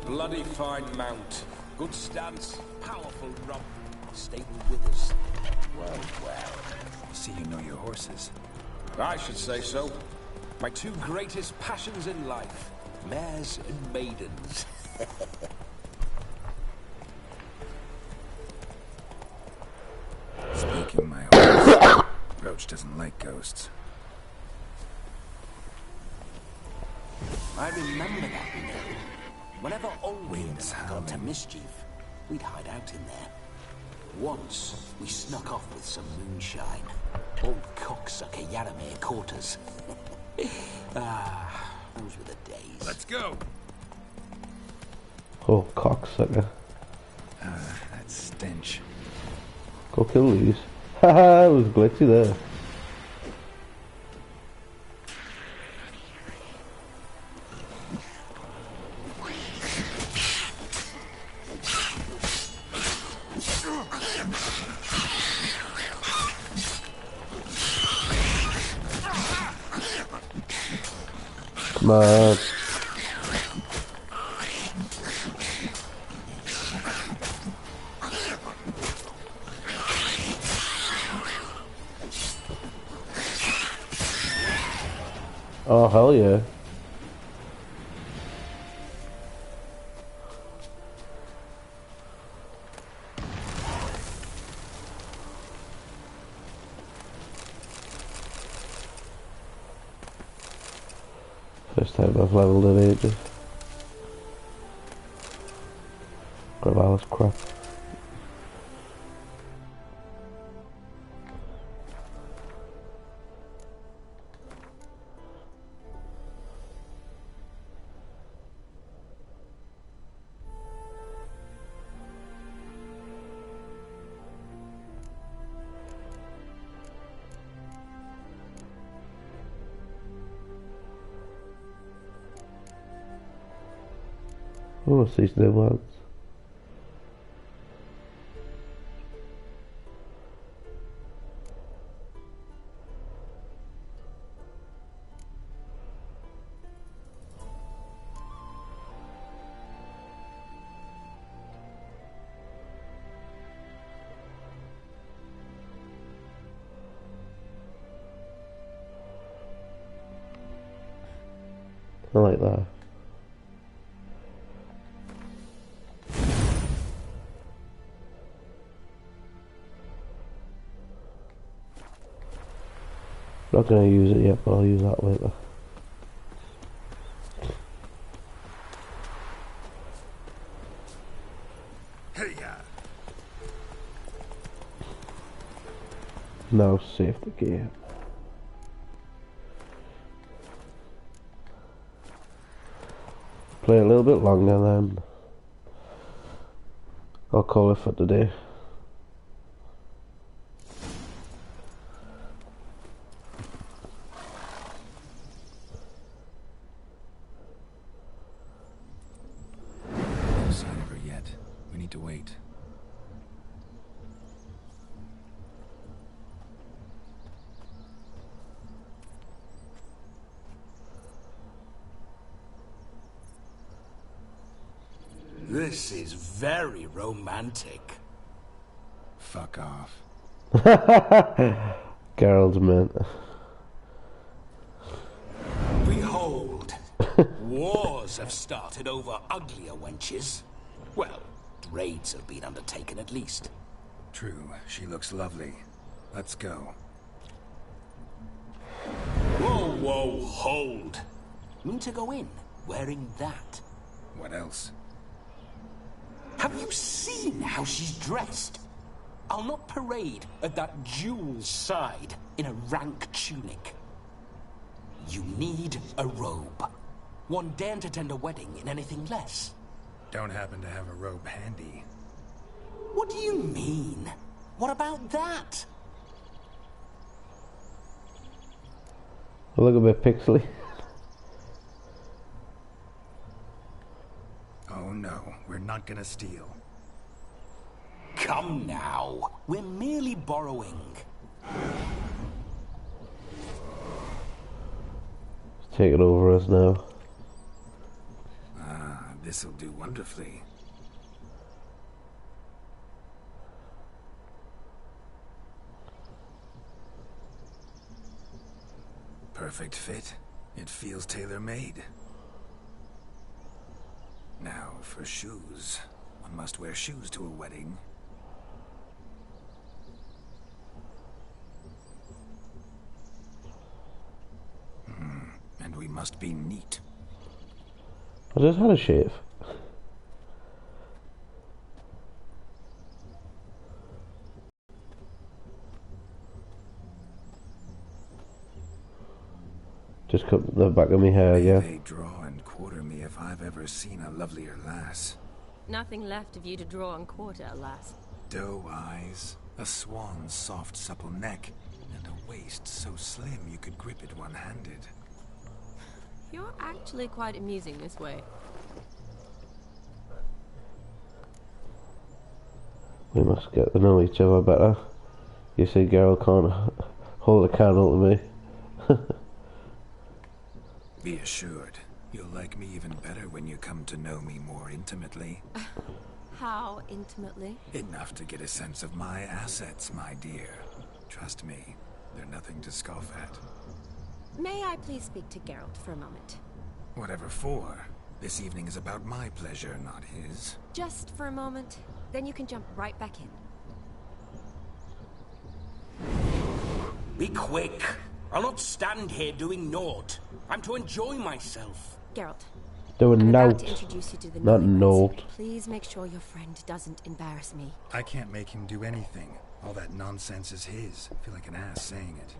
Bloody fine mount. Good stance, powerful rump, stable withers. Well, well. See, you know your horses. I should say so. My two greatest passions in life, mares and maidens. Speaking my horse, Roach doesn't like ghosts. I remember that, you know. Whenever Olwyn got into mischief, we'd hide out in there. Once, we snuck off with some moonshine. Old cocksucker Yaramir caught us. Those were the days. Let's go! Oh, cocksucker. That stench. Go kill these. Haha, it was glitchy there. Come on. Oh, hell yeah. First time I've leveled in ages. Oh, that's crap. Oh, what's these new ones? I like that. Not going to use it yet, but I'll use that later. Now save the game. Play a little bit longer, then I'll call it for today. No sign of her yet. We need to wait. This is very romantic. Fuck off. Gerald's man. Behold, wars have started over uglier wenches. Well, raids have been undertaken at least. True, she looks lovely. Let's go. Whoa, whoa, hold. Mean to go in, wearing that. What else? Have you seen how she's dressed? I'll not parade at that jewel's side in a rank tunic. You need a robe. One daren't attend a wedding in anything less. Don't happen to have a robe handy. What do you mean? What about that? I look a bit pixely. Oh no, we're not gonna steal. Come now, we're merely borrowing. Take it over us now. Ah, this'll do wonderfully. Perfect fit. It feels tailor-made. Now, for shoes. One must wear shoes to a wedding. And we must be neat. I just had a shave. Just cut the back of my hair, yeah. They draw and quarter me if I've ever seen a lovelier lass. Nothing left of you to draw and quarter, alas. Doe eyes, a swan's soft supple neck, and a waist so slim you could grip it one-handed. You're actually quite amusing this way. We must get to know each other better. You see, Geralt can't hold a candle to me. Be assured, you'll like me even better when you come to know me more intimately. How intimately? Enough to get a sense of my assets, my dear. Trust me, they're nothing to scoff at. May I please speak to Geralt for a moment? Whatever for. This evening is about my pleasure, not his. Just for a moment, then you can jump right back in. Be quick. I'll not stand here doing naught. I'm to enjoy myself. Geralt, Doing I'm about note. to introduce you to the Not newlyweds. note. Please make sure your friend doesn't embarrass me. I can't make him do anything. All that nonsense is his. I feel like an ass saying it.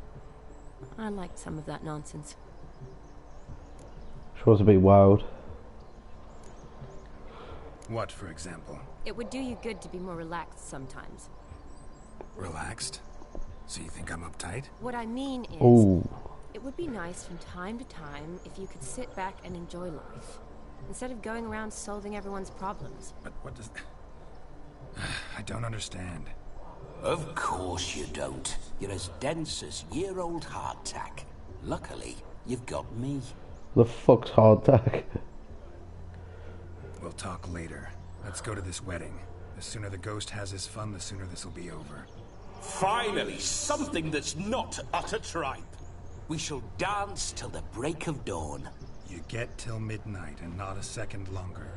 I liked some of that nonsense. She was a bit wild. What, for example? It would do you good to be more relaxed sometimes. Relaxed? So you think I'm uptight? What I mean is, Ooh. it would be nice from time to time if you could sit back and enjoy life, instead of going around solving everyone's problems. But what does... I don't understand. Of course you don't. You're as dense as year-old hardtack. Luckily, you've got me. The fuck's hardtack? We'll talk later. Let's go to this wedding. The sooner the ghost has his fun, the sooner this will be over. Finally, something that's not utter tripe. We shall dance till the break of dawn. You get till midnight and not a second longer.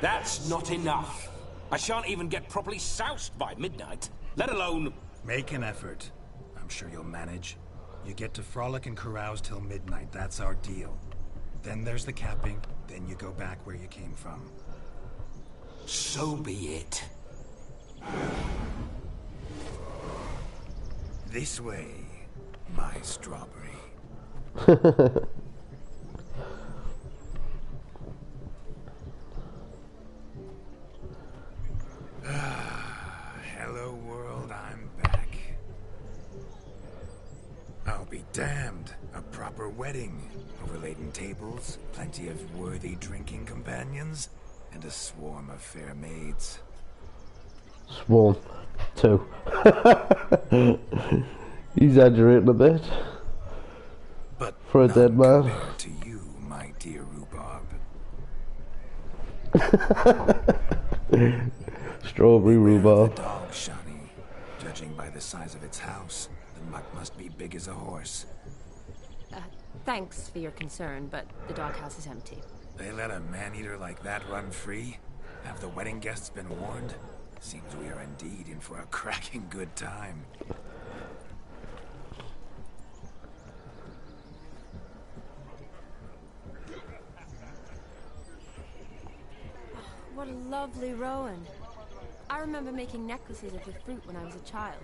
That's not enough. I shan't even get properly soused by midnight, let alone... Make an effort. I'm sure you'll manage. You get to frolic and carouse till midnight. That's our deal. Then there's the capping. Then you go back where you came from. So be it. This way, my strawberry. Hello world, I'm back. I'll be damned. A proper wedding. Overladen tables, plenty of worthy drinking companions, and a swarm of fair maids. Swarm. 2. Exaggerating a bit. But for a dead man. Compared to you, my dear rhubarb. Strawberry rhubarb. The dog, Shani. Judging by the size of its house, the mutt must be big as a horse. Thanks for your concern, but the doghouse is empty. They let a man-eater like that run free? Have the wedding guests been warned? Seems we are indeed in for a cracking good time. What a lovely rowan. I remember making necklaces of the fruit when I was a child.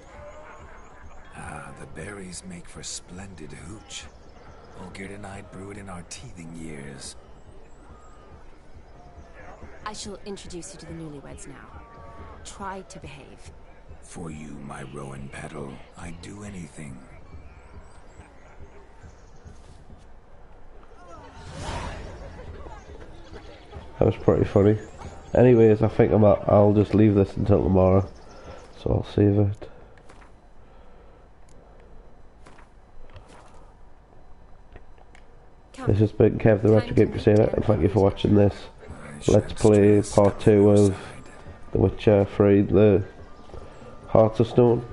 Ah, the berries make for splendid hooch. Olgierd and I brewed in our teething years. I shall introduce you to the newlyweds now. Try to behave. For you, my rowan petal, I'd do anything. That was pretty funny. Anyways, I think I'll just leave this until tomorrow. So I'll save it. This has been Kev the Retro Game Crusader, and thank you for watching this Let's Play Part 2 of The Witcher 3, The Hearts of Stone.